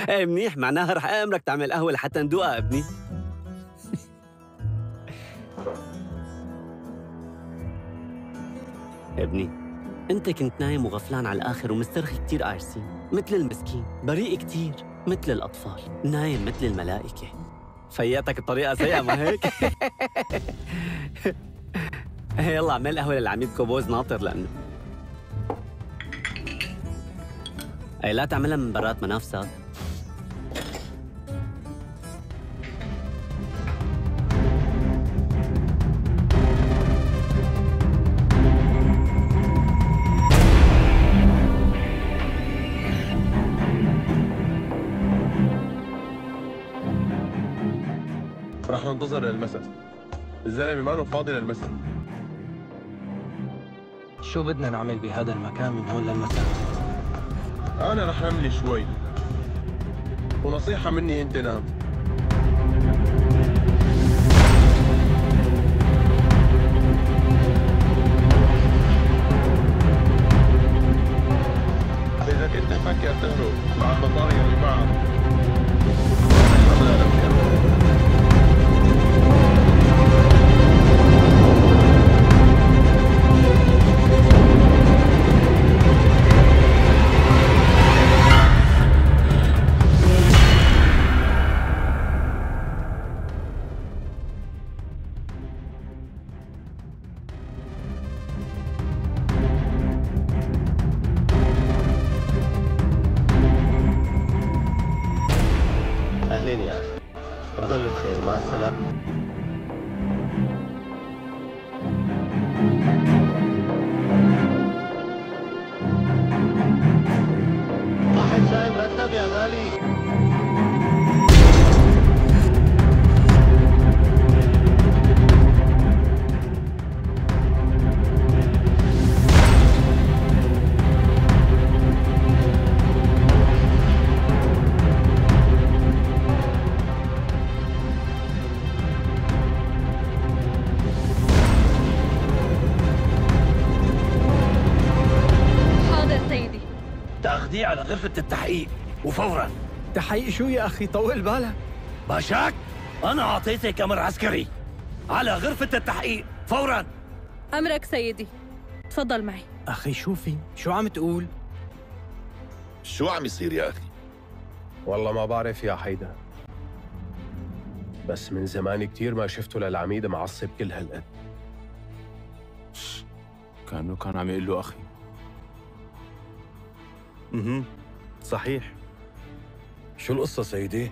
ايه منيح، معناها رح أأمرك تعمل قهوة لحتى ندوقها ابني. ابني، انت كنت نايم وغفلان على الآخر ومسترخي كتير قارسين مثل المسكين، بريء كتير مثل الأطفال، نايم مثل الملائكة. فياتك بطريقة سيئة ما هيك؟ يلا اعمل قهوة للعميد كوبوز ناطر لأنه أي لا تعملها من برات منافسك. رح ننتظر للمساء. الزلمه ما له فاضي للمساء. شو بدنا نعمل بهذا المكان من هون للمساء؟ انا رح املي شوي، ونصيحه مني انت نام. اذا كنت مفكر تهرب مع البطاريه اللي معك أهلين يا أخي، بضل بخير، مع السلامة. واحد شاي مرتب يا غالي. تاخذيه على غرفة التحقيق وفورا. تحقيق شو يا أخي؟ طول بالك. باشاك، أنا أعطيتك أمر عسكري على غرفة التحقيق فورا. أمرك سيدي، تفضل معي. أخي شوفي، شو عم تقول؟ شو عم يصير يا أخي؟ والله ما بعرف يا حيدر، بس من زمان كتير ما شفته للعميد معصب كل هالقد. كأنه كان عم يقول له أخي. صحيح. شو القصة سيدي؟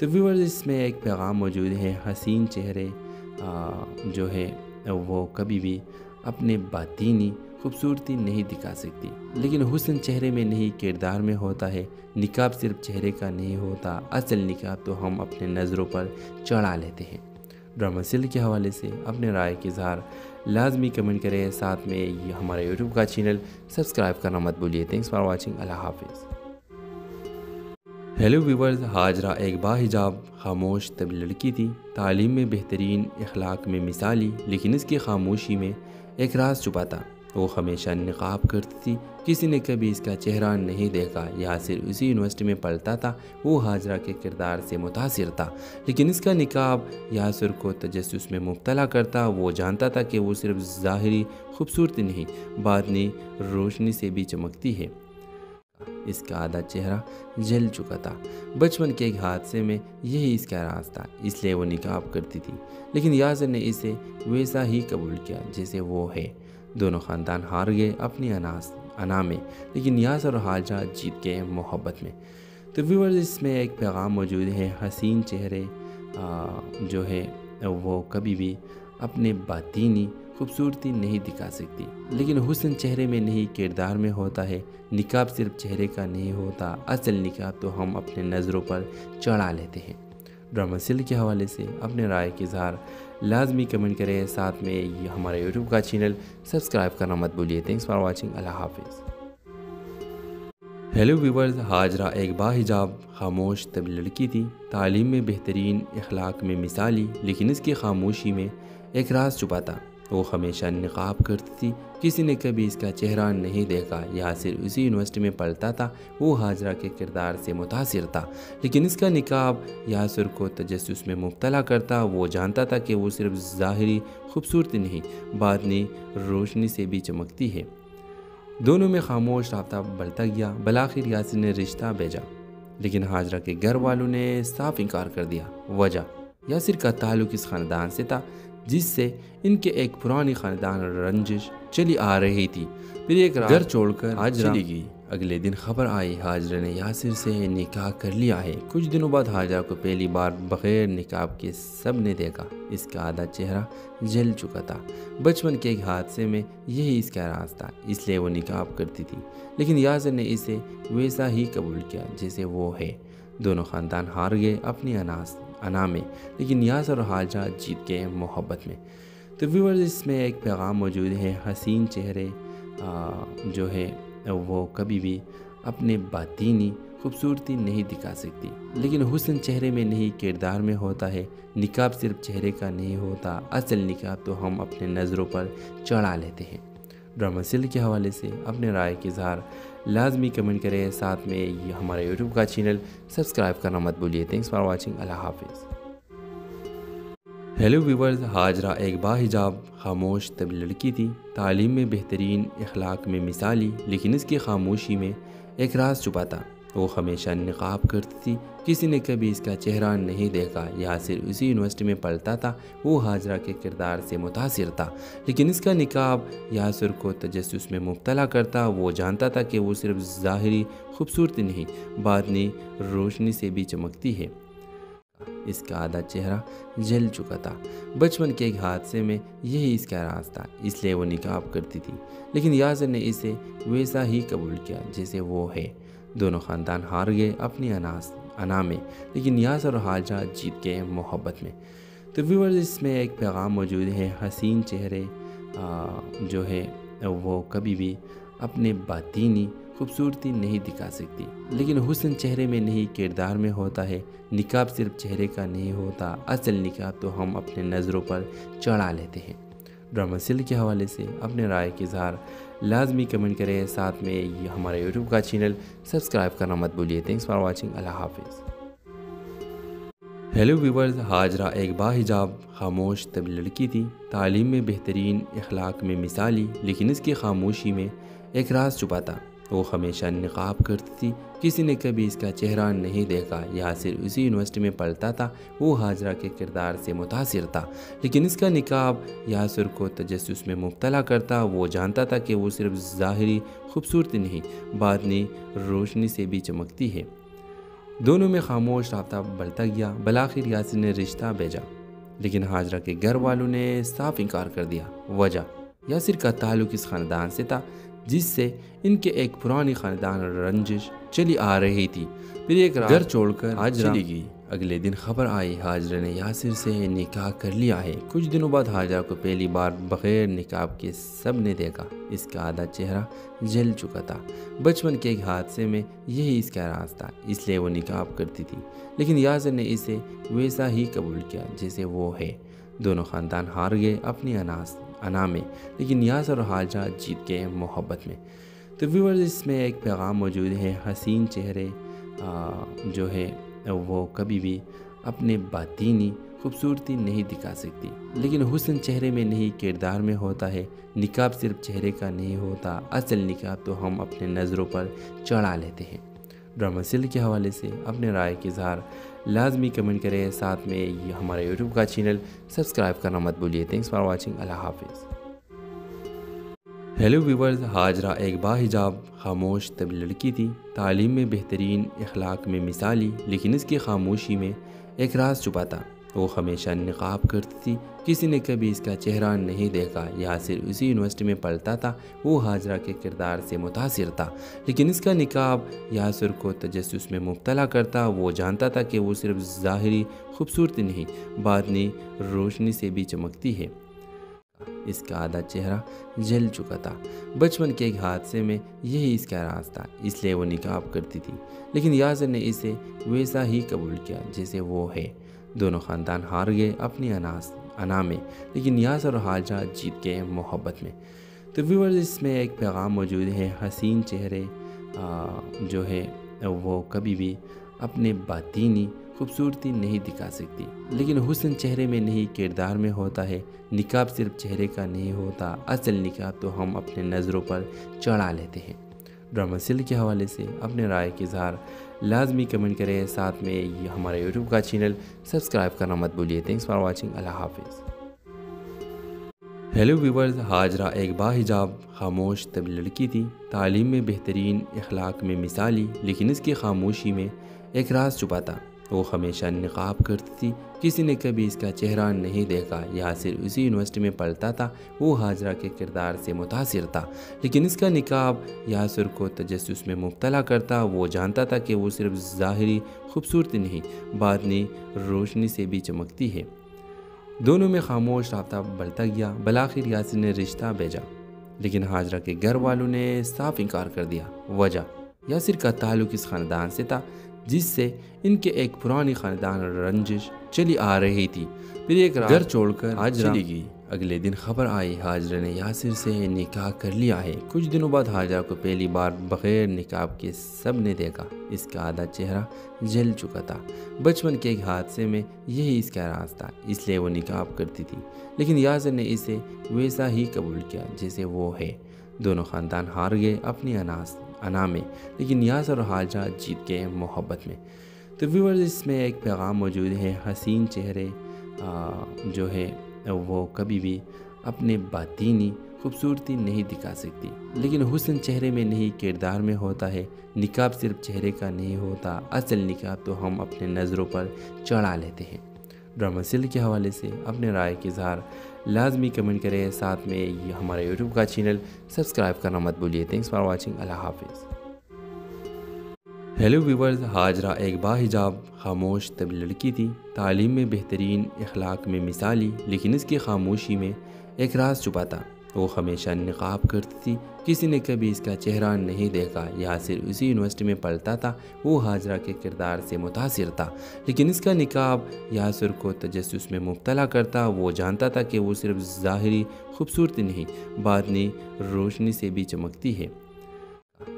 تو ویورز اس میں ایک پیغام موجود ہے، حسین چہرے جو ہے وہ کبھی بھی اپنے باطینی خوبصورتی نہیں دکھا سکتی، لیکن حسن چہرے میں نہیں کردار میں ہوتا ہے۔ نقاب صرف چہرے کا نہیں ہوتا، اصل نقاب تو ہم اپنے نظروں پر چڑھا لیتے ہیں۔ ڈرامہ سیل کے حوالے سے اپنے رائے کا اظہار لازمی کمنٹ کریں، ساتھ میں یہ ہمارے یوٹیوب کا چینل سبسکرائب کرنا مت بھولیے۔ تھینکس فار واچنگ، اللہ حافظ۔ ہیلو ویورز، ہاجرہ ایک باحجاب خاموش طبی لڑکی تھی، تعلیم میں بہترین، اخلاق میں مثالی، لیکن اس کی خاموشی میں ایک راز چھپا تھا۔ وہ ہمیشہ نقاب کرتی تھی، کسی نے کبھی اس کا چہرہ نہیں دیکھا۔ یاسر اسی یونیورسٹی میں پڑھتا تھا، وہ ہاجرہ کے کردار سے متاثر تھا، لیکن اس کا نقاب یاسر کو تجسس میں مبتلا کرتا۔ وہ جانتا تھا کہ وہ صرف ظاہری خوبصورتی نہیں، باطنی روشنی سے بھی چمکتی ہے۔ اس کا آدھا چہرہ جل چکا تھا، بچپن کے ایک حادثے میں یہی اس کا راز تھا، اس لیے وہ نقاب کرتی تھی، لیکن یاسر نے اسے ویسا ہی قبول کیا جیسے وہ ہے۔ دونوں خاندان ہار گئے اپنی انا میں، لیکن یاسر اور حاجرہ جیت گئے محبت میں۔ تو ویورز اس میں ایک پیغام موجود ہے، حسین چہرے جو ہے وہ کبھی بھی اپنے باطینی خوبصورتی نہیں دکھا سکتی، لیکن حسن چہرے میں نہیں کردار میں ہوتا ہے۔ نقاب صرف چہرے کا نہیں ہوتا، اصل نقاب تو ہم اپنے نظروں پر چڑھا لیتے ہیں۔ ڈرامہ سیل کے حوالے سے اپنے رائے کا اظہار لازمی کمنٹ کریں، ساتھ میں یہ ہمارے یوٹیوب کا چینل سبسکرائب کرنا مت بھولیے۔ تھینکس فار واچنگ، اللہ حافظ۔ ہیلو ویورز، ہاجرہ ایک باحجاب خاموش طبی لڑکی تھی، تعلیم میں بہترین، اخلاق میں مثالی، لیکن اس کی خاموشی میں ایک راز چھپا تھا۔ وہ ہمیشہ نقاب کرتی تھی، کسی نے کبھی اس کا چہرہ نہیں دیکھا۔ یاسر اسی یونیورسٹی میں پڑھتا تھا، وہ ہاجرہ کے کردار سے متاثر تھا، لیکن اس کا نقاب یاسر کو تجسس میں مبتلا کرتا۔ وہ جانتا تھا کہ وہ صرف ظاہری خوبصورتی نہیں، باطنی روشنی سے بھی چمکتی ہے۔ دونوں میں خاموش رابطہ بڑھتا گیا، بالآخر یاسر نے رشتہ بھیجا، لیکن ہاجرہ کے گھر والوں نے صاف انکار کر دیا۔ وجہ، یاسر کا تعلق اس خاندان سے تھا جس سے ان کے ایک پرانی خاندان رنجش چلی آ رہی تھی۔ پھر ایک رات گھر چھوڑ کر ہاجرہ چلی گئی۔ اگلے دن خبر آئی ہاجرہ نے یاسر سے نکاح کر لیا ہے۔ کچھ دنوں بعد ہاجرہ کو پہلی بار بغیر نقاب کے سب نے دیکھا۔ اس کا آدھا چہرہ جل چکا تھا، بچپن کے ایک حادثے میں یہی اس کا راز تھا، اس لیے وہ نقاب کرتی تھی، لیکن یاسر نے اسے ویسا ہی قبول کیا جیسے وہ ہے۔ دونوں خاندان ہار گئے اپنی انا میں، لیکن یاسر اور حاجرہ جیت گئے محبت میں۔ تو ویورز اس میں ایک پیغام موجود ہے، حسین چہرے جو ہے وہ کبھی بھی اپنے باطینی خوبصورتی نہیں دکھا سکتی، لیکن حسن چہرے میں نہیں کردار میں ہوتا ہے۔ نقاب صرف چہرے کا نہیں ہوتا، اصل نقاب تو ہم اپنے نظروں پر چڑھا لیتے ہیں۔ ڈرامہ سیل کے حوالے سے اپنے رائے کا اظہار لازمی کمنٹ کریں، ساتھ میں یہ ہمارے یوٹیوب کا چینل سبسکرائب کرنا مت بھولیے۔ تھینکس فار واچنگ، اللہ حافظ۔ ہیلو ویورز، ہاجرہ ایک باحجاب خاموش طبی لڑکی تھی، تعلیم میں بہترین، اخلاق میں مثالی، لیکن اس کی خاموشی میں ایک راز چھپا تھا۔ وہ ہمیشہ نقاب کرتی تھی، کسی نے کبھی اس کا چہرہ نہیں دیکھا۔ یاسر اسی یونیورسٹی میں پڑھتا تھا، وہ ہاجرہ کے کردار سے متاثر تھا، لیکن اس کا نقاب یاسر کو تجسس میں مبتلا کرتا۔ وہ جانتا تھا کہ وہ صرف ظاہری خوبصورتی نہیں، باطنی روشنی سے بھی چمکتی ہے۔ اس کا آدھا چہرہ جل چکا تھا، بچپن کے ایک حادثے میں یہی اس کا راز تھا، اس لیے وہ نقاب کرتی تھی، لیکن یاسر نے اسے ویسا ہی قبول کیا جیسے وہ ہے۔ دونوں خاندان ہار گئے اپنی انا میں، لیکن یاسر اور حاجرہ جیت گئے محبت میں۔ تو ویورز اس میں ایک پیغام موجود ہے، حسین چہرے جو ہے وہ کبھی بھی اپنے باطینی خوبصورتی نہیں دکھا سکتی، لیکن حسن چہرے میں نہیں کردار میں ہوتا ہے۔ نقاب صرف چہرے کا نہیں ہوتا، اصل نقاب تو ہم اپنے نظروں پر چڑھا لیتے ہیں۔ ڈرامہ سیل کے حوالے سے اپنے رائے کا اظہار لازمی کمنٹ کریں، ساتھ میں یہ ہمارے یوٹیوب کا چینل سبسکرائب کرنا مت بھولیے۔ تھینکس فار واچنگ، اللہ حافظ۔ ہیلو ویورز، ہاجرہ ایک باحجاب خاموش طبی لڑکی تھی، تعلیم میں بہترین، اخلاق میں مثالی، لیکن اس کی خاموشی میں ایک راز چھپا تھا۔ وہ ہمیشہ نقاب کرتی تھی، کسی نے کبھی اس کا چہرہ نہیں دیکھا۔ یاسر اسی یونیورسٹی میں پڑھتا تھا، وہ ہاجرہ کے کردار سے متاثر تھا، لیکن اس کا نقاب یاسر کو تجسس میں مبتلا کرتا۔ وہ جانتا تھا کہ وہ صرف ظاہری خوبصورتی نہیں، باطنی روشنی سے بھی چمکتی ہے۔ دونوں میں خاموش رابطہ بڑھتا گیا۔ بالآخر یاسر نے رشتہ بھیجا، لیکن ہاجرہ کے گھر والوں نے صاف انکار کر دیا۔ وجہ یاسر کا تعلق اس خاندان سے تھا جس سے ان کے ایک پرانی خاندان رنجش چلی آ رہی تھی۔ پھر ایک رات گھر چھوڑ کر ہاجرہ چلی گئی۔ اگلے دن خبر آئی ہاجرہ نے یاسر سے نکاح کر لیا ہے۔ کچھ دنوں بعد ہاجرہ کو پہلی بار بغیر نقاب کے سب نے دیکھا۔ اس کا آدھا چہرہ جل چکا تھا۔ بچپن کے ایک حادثے میں یہی اس کا راز تھا، اس لیے وہ نقاب کرتی تھی، لیکن یاسر نے اسے ویسا ہی قبول کیا جیسے وہ ہے۔ دونوں خاندان ہار گئے اپنی انا میں، لیکن یاسر اور ہاجرہ جیت گئے محبت میں۔ تو ویورز، اس میں ایک پیغام موجود ہے، حسین چہرے جو ہے وہ کبھی بھی اپنے باطینی خوبصورتی نہیں دکھا سکتی، لیکن حسن چہرے میں نہیں کردار میں ہوتا ہے۔ نقاب صرف چہرے کا نہیں ہوتا، اصل نقاب تو ہم اپنے نظروں پر چڑھا لیتے ہیں۔ ڈرامہ سیریل کے حوالے سے اپنے رائے کا اظہار لازمی کمنٹ کریں، ساتھ میں یہ ہمارے یوٹیوب کا چینل سبسکرائب کرنا مت بھولیے۔ تھینکس فار واچنگ، اللہ حافظ۔ ہیلو ویورز، ہاجرہ ایک باحجاب خاموش طبی لڑکی تھی، تعلیم میں بہترین، اخلاق میں مثالی، لیکن اس کی خاموشی میں ایک راز چھپا تھا۔ وہ ہمیشہ نقاب کرتی تھی، کسی نے کبھی اس کا چہرہ نہیں دیکھا۔ یاسر اسی یونیورسٹی میں پڑھتا تھا، وہ ہاجرہ کے کردار سے متاثر تھا، لیکن اس کا نقاب یاسر کو تجسس میں مبتلا کرتا۔ وہ جانتا تھا کہ وہ صرف ظاہری خوبصورتی نہیں، باطنی روشنی سے بھی چمکتی ہے۔ اس کا آدھا چہرہ جل چکا تھا۔ بچپن کے ایک حادثے میں یہی اس کا راز تھا، اس لیے وہ نقاب کرتی تھی، لیکن یاسر نے اسے ویسا ہی قبول کیا جیسے وہ ہے۔ دونوں خاندان ہار گئے اپنی انا میں، لیکن یاسر اور ہاجرہ جیت گئے محبت میں۔ تو ویورز، اس میں ایک پیغام موجود ہے، حسین چہرے جو ہے وہ کبھی بھی اپنے باطینی خوبصورتی نہیں دکھا سکتی، لیکن حسن چہرے میں نہیں کردار میں ہوتا ہے۔ نقاب صرف چہرے کا نہیں ہوتا، اصل نقاب تو ہم اپنے نظروں پر چڑھا لیتے ہیں۔ ڈرامہ سیریل کے حوالے سے اپنے رائے کا اظہار لازمی کمنٹ کریں، ساتھ میں یہ ہمارے یوٹیوب کا چینل سبسکرائب کرنا مت بھولیے۔ تھینکس فار واچنگ، اللہ حافظ۔ ہیلو ویورز، ہاجرہ ایک باحجاب خاموش طبی لڑکی تھی، تعلیم میں بہترین، اخلاق میں مثالی، لیکن اس کی خاموشی میں ایک راز چھپا تھا۔ وہ ہمیشہ نقاب کرتی تھی، کسی نے کبھی اس کا چہرہ نہیں دیکھا۔ یاسر اسی یونیورسٹی میں پڑھتا تھا، وہ ہاجرہ کے کردار سے متاثر تھا، لیکن اس کا نقاب یاسر کو تجسس میں مبتلا کرتا۔ وہ جانتا تھا کہ وہ صرف ظاہری خوبصورتی نہیں، باطنی روشنی سے بھی چمکتی ہے۔ دونوں میں خاموش رابطہ بڑھتا گیا۔ بالآخر یاسر نے رشتہ بھیجا، لیکن ہاجرہ کے گھر والوں نے صاف انکار کر دیا۔ وجہ یاسر کا تعلق اس خاندان سے تھا جس سے ان کے ایک پرانی خاندان رنجش چلی آ رہی تھی۔ پھر ایک رات گھر چھوڑ کر ہاجرہ چلی گئی۔ اگلے دن خبر آئی ہاجرہ نے یاسر سے نکاح کر لیا ہے۔ کچھ دنوں بعد ہاجرہ کو پہلی بار بغیر نقاب کے سب نے دیکھا۔ اس کا آدھا چہرہ جل چکا تھا۔ بچپن کے ایک حادثے میں یہی اس کا راز تھا، اس لیے وہ نقاب کرتی تھی، لیکن یاسر نے اسے ویسا ہی قبول کیا جیسے وہ ہے۔ دونوں خاندان ہار گئے اپنی انا میں، لیکن یاسر اور ہاجرہ جیت گئے محبت میں۔ تو ویورز، اس میں ایک پیغام موجود ہے، حسین چہرے جو ہے وہ کبھی بھی اپنے باطینی خوبصورتی نہیں دکھا سکتی، لیکن حسن چہرے میں نہیں کردار میں ہوتا ہے۔ نقاب صرف چہرے کا نہیں ہوتا، اصل نقاب تو ہم اپنے نظروں پر چڑھا لیتے ہیں۔ ڈرامہ سیریل کے حوالے سے اپنے رائے کا اظہار لازمی کمنٹ کریں، ساتھ میں یہ ہمارے یوٹیوب کا چینل سبسکرائب کرنا مت بھولیے۔ تھینکس فار واچنگ، اللہ حافظ۔ ہیلو ویورز، ہاجرہ ایک باحجاب خاموش طبی لڑکی تھی، تعلیم میں بہترین، اخلاق میں مثالی، لیکن اس کی خاموشی میں ایک راز چھپا تھا۔ وہ ہمیشہ نقاب کرتی تھی، کسی نے کبھی اس کا چہرہ نہیں دیکھا۔ یاسر اسی یونیورسٹی میں پڑھتا تھا، وہ ہاجرہ کے کردار سے متاثر تھا، لیکن اس کا نقاب یاسر کو تجسس میں مبتلا کرتا۔ وہ جانتا تھا کہ وہ صرف ظاہری خوبصورتی نہیں، باطنی روشنی سے بھی چمکتی ہے۔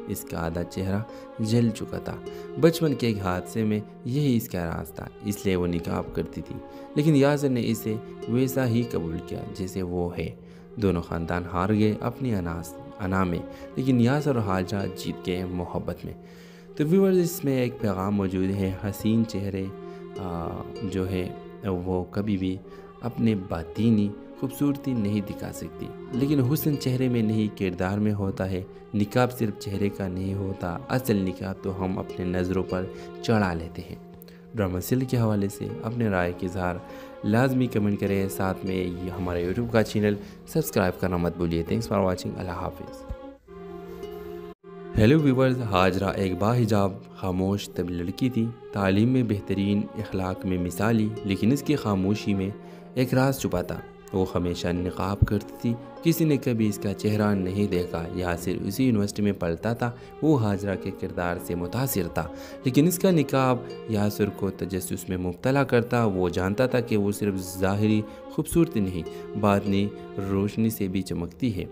اس کا آدھا چہرہ جل چکا تھا۔ بچپن کے ایک حادثے میں یہی اس کا راز تھا، اس لیے وہ نقاب کرتی تھی، لیکن یاسر نے اسے ویسا ہی قبول کیا جیسے وہ ہے۔ دونوں خاندان ہار گئے اپنی انا میں، لیکن یاسر اور ہاجرہ جیت گئے محبت میں۔ تو ویورز، اس میں ایک پیغام موجود ہے، حسین چہرے جو ہے وہ کبھی بھی اپنے باطینی خوبصورتی نہیں دکھا سکتی، لیکن حسن چہرے میں نہیں کردار میں ہوتا ہے۔ نقاب صرف چہرے کا نہیں ہوتا، اصل نقاب تو ہم اپنے نظروں پر چڑھا لیتے ہیں۔ ڈرامہ سیریل کے حوالے سے اپنے رائے کا اظہار لازمی کمنٹ کریں، ساتھ میں یہ ہمارا یوٹیوب کا چینل سبسکرائب کرنا مت بھولیے۔ تھینکس فار واچنگ، اللہ حافظ۔ ہیلو ویورز، ہاجرہ ایک باحجاب خاموش طویل لڑکی تھی، تعلیم میں بہترین، اخلاق میں مثالی، لیکن اس کی خاموشی میں ایک راز چھپا تھا۔ وہ ہمیشہ نقاب کرتی تھی، کسی نے کبھی اس کا چہرہ نہیں دیکھا۔ یاسر اسی یونیورسٹی میں پڑھتا تھا، وہ ہاجرہ کے کردار سے متاثر تھا، لیکن اس کا نقاب یاسر کو تجسس میں مبتلا کرتا۔ وہ جانتا تھا کہ وہ صرف ظاہری خوبصورتی نہیں، باطنی روشنی سے بھی چمکتی ہے۔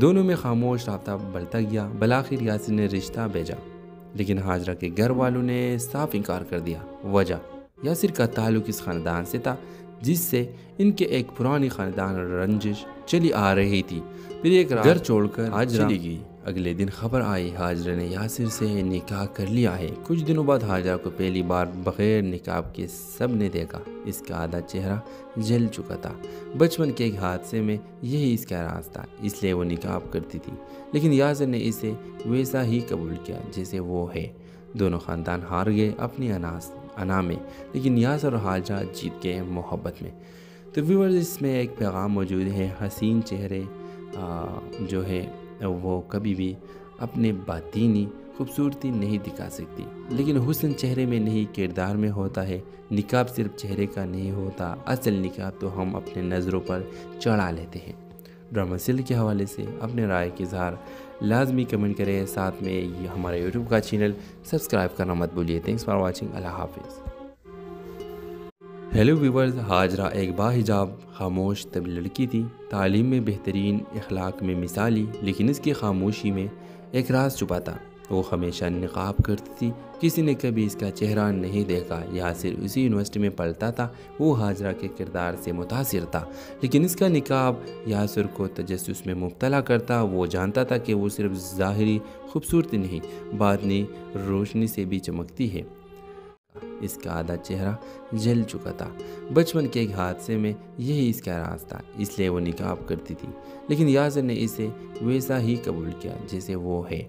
دونوں میں خاموش رابطہ بڑھتا گیا۔ بالآخر یاسر نے رشتہ بھیجا، لیکن ہاجرہ کے گھر والوں نے صاف انکار کر دیا۔ وجہ، یاسر کا تعلق اس خاندان سے تھا جس سے ان کے ایک پرانی خاندان رنجش چلی آ رہی تھی۔ پھر ایک رات گھر چھوڑ کر ہاجرہ چلی گئی۔ اگلے دن خبر آئی ہاجرہ نے یاسر سے نکاح کر لیا ہے۔ کچھ دنوں بعد ہاجرہ کو پہلی بار بغیر نقاب کے سب نے دیکھا۔ اس کا آدھا چہرہ جل چکا تھا۔ بچپن کے ایک حادثے میں یہی اس کا راز تھا، اس لیے وہ نقاب کرتی تھی، لیکن یاسر نے اسے ویسا ہی قبول کیا جیسے وہ ہے۔ دونوں خاندان ہار گئے اپنی انا میں، لیکن یاسر اور ہاجرہ جیت گئے محبت میں۔ تو ویورز، اس میں ایک پیغام موجود ہے، حسین چہرے جو ہے وہ کبھی بھی اپنے باطینی خوبصورتی نہیں دکھا سکتی، لیکن حسن چہرے میں نہیں کردار میں ہوتا ہے۔ نقاب صرف چہرے کا نہیں ہوتا، اصل نقاب تو ہم اپنے نظروں پر چڑھا لیتے ہیں۔ ڈرامہ سیریل کے حوالے سے اپنے رائے کا اظہار لازمی کمنٹ کریں، ساتھ میں یہ ہمارا یوٹیوب کا چینل سبسکرائب کرنا مت بھولیے۔ تھینکس فار واچنگ، اللہ حافظ۔ ہیلو ویورز، ہاجرہ ایک باحجاب خاموش طویل لڑکی تھی، تعلیم میں بہترین، اخلاق میں مثالی، لیکن اس کی خاموشی میں ایک راز چھپا تھا۔ وہ ہمیشہ نقاب کرتی تھی، کسی نے کبھی اس کا چہرہ نہیں دیکھا۔ یاسر اسی یونیورسٹی میں پڑھتا تھا، وہ ہاجرہ کے کردار سے متاثر تھا، لیکن اس کا نقاب یاسر کو تجسس میں مبتلا کرتا۔ وہ جانتا تھا کہ وہ صرف ظاہری خوبصورتی نہیں، باطنی روشنی سے بھی چمکتی ہے۔ اس کا آدھا چہرہ جل چکا تھا۔ بچپن کے ایک حادثے میں یہی اس کا راز تھا، اس لیے وہ نقاب کرتی تھی، لیکن یاسر نے اسے ویسا ہی قبول کیا جیسے وہ ہے۔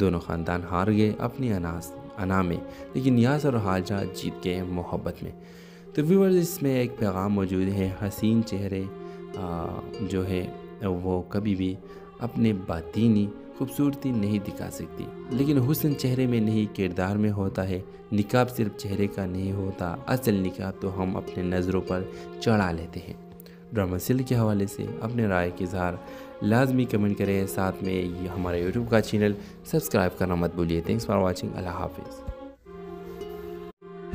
دونوں خاندان ہار گئے اپنی انا میں، لیکن یاسر اور ہاجرہ جیت گئے محبت میں۔ تو ویورز، اس میں ایک پیغام موجود ہے، حسین چہرے جو ہے وہ کبھی بھی اپنے باطینی خوبصورتی نہیں دکھا سکتی، لیکن حسن چہرے میں نہیں کردار میں ہوتا ہے۔ نقاب صرف چہرے کا نہیں ہوتا، اصل نقاب تو ہم اپنے نظروں پر چڑھا لیتے ہیں۔ ڈرامہ سیریل کے حوالے سے اپنے رائے کا اظہار لازمی کمنٹ کریں، ساتھ میں یہ ہمارا یوٹیوب کا چینل سبسکرائب کرنا مت بھولیے۔ تھینکس فار واچنگ، اللہ حافظ۔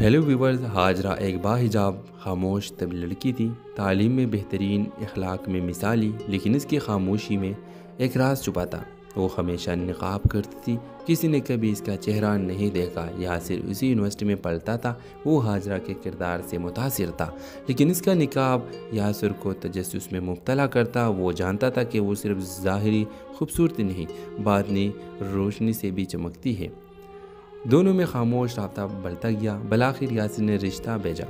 ہیلو ویورز، ہاجرہ ایک باحجاب خاموش طویل لڑکی تھی، تعلیم میں بہترین، اخلاق میں مثالی، لیکن اس کی خاموشی میں ایک راز چھپا تھا۔ وہ ہمیشہ نقاب کرتی تھی، کسی نے کبھی اس کا چہرہ نہیں دیکھا۔ یاسر اسی یونیورسٹی میں پڑھتا تھا، وہ ہاجرہ کے کردار سے متاثر تھا، لیکن اس کا نقاب یاسر کو تجسس میں مبتلا کرتا۔ وہ جانتا تھا کہ وہ صرف ظاہری خوبصورتی نہیں، باطنی روشنی سے بھی چمکتی ہے۔ دونوں میں خاموش رابطہ بڑھتا گیا۔ بالآخر یاسر نے رشتہ بھیجا،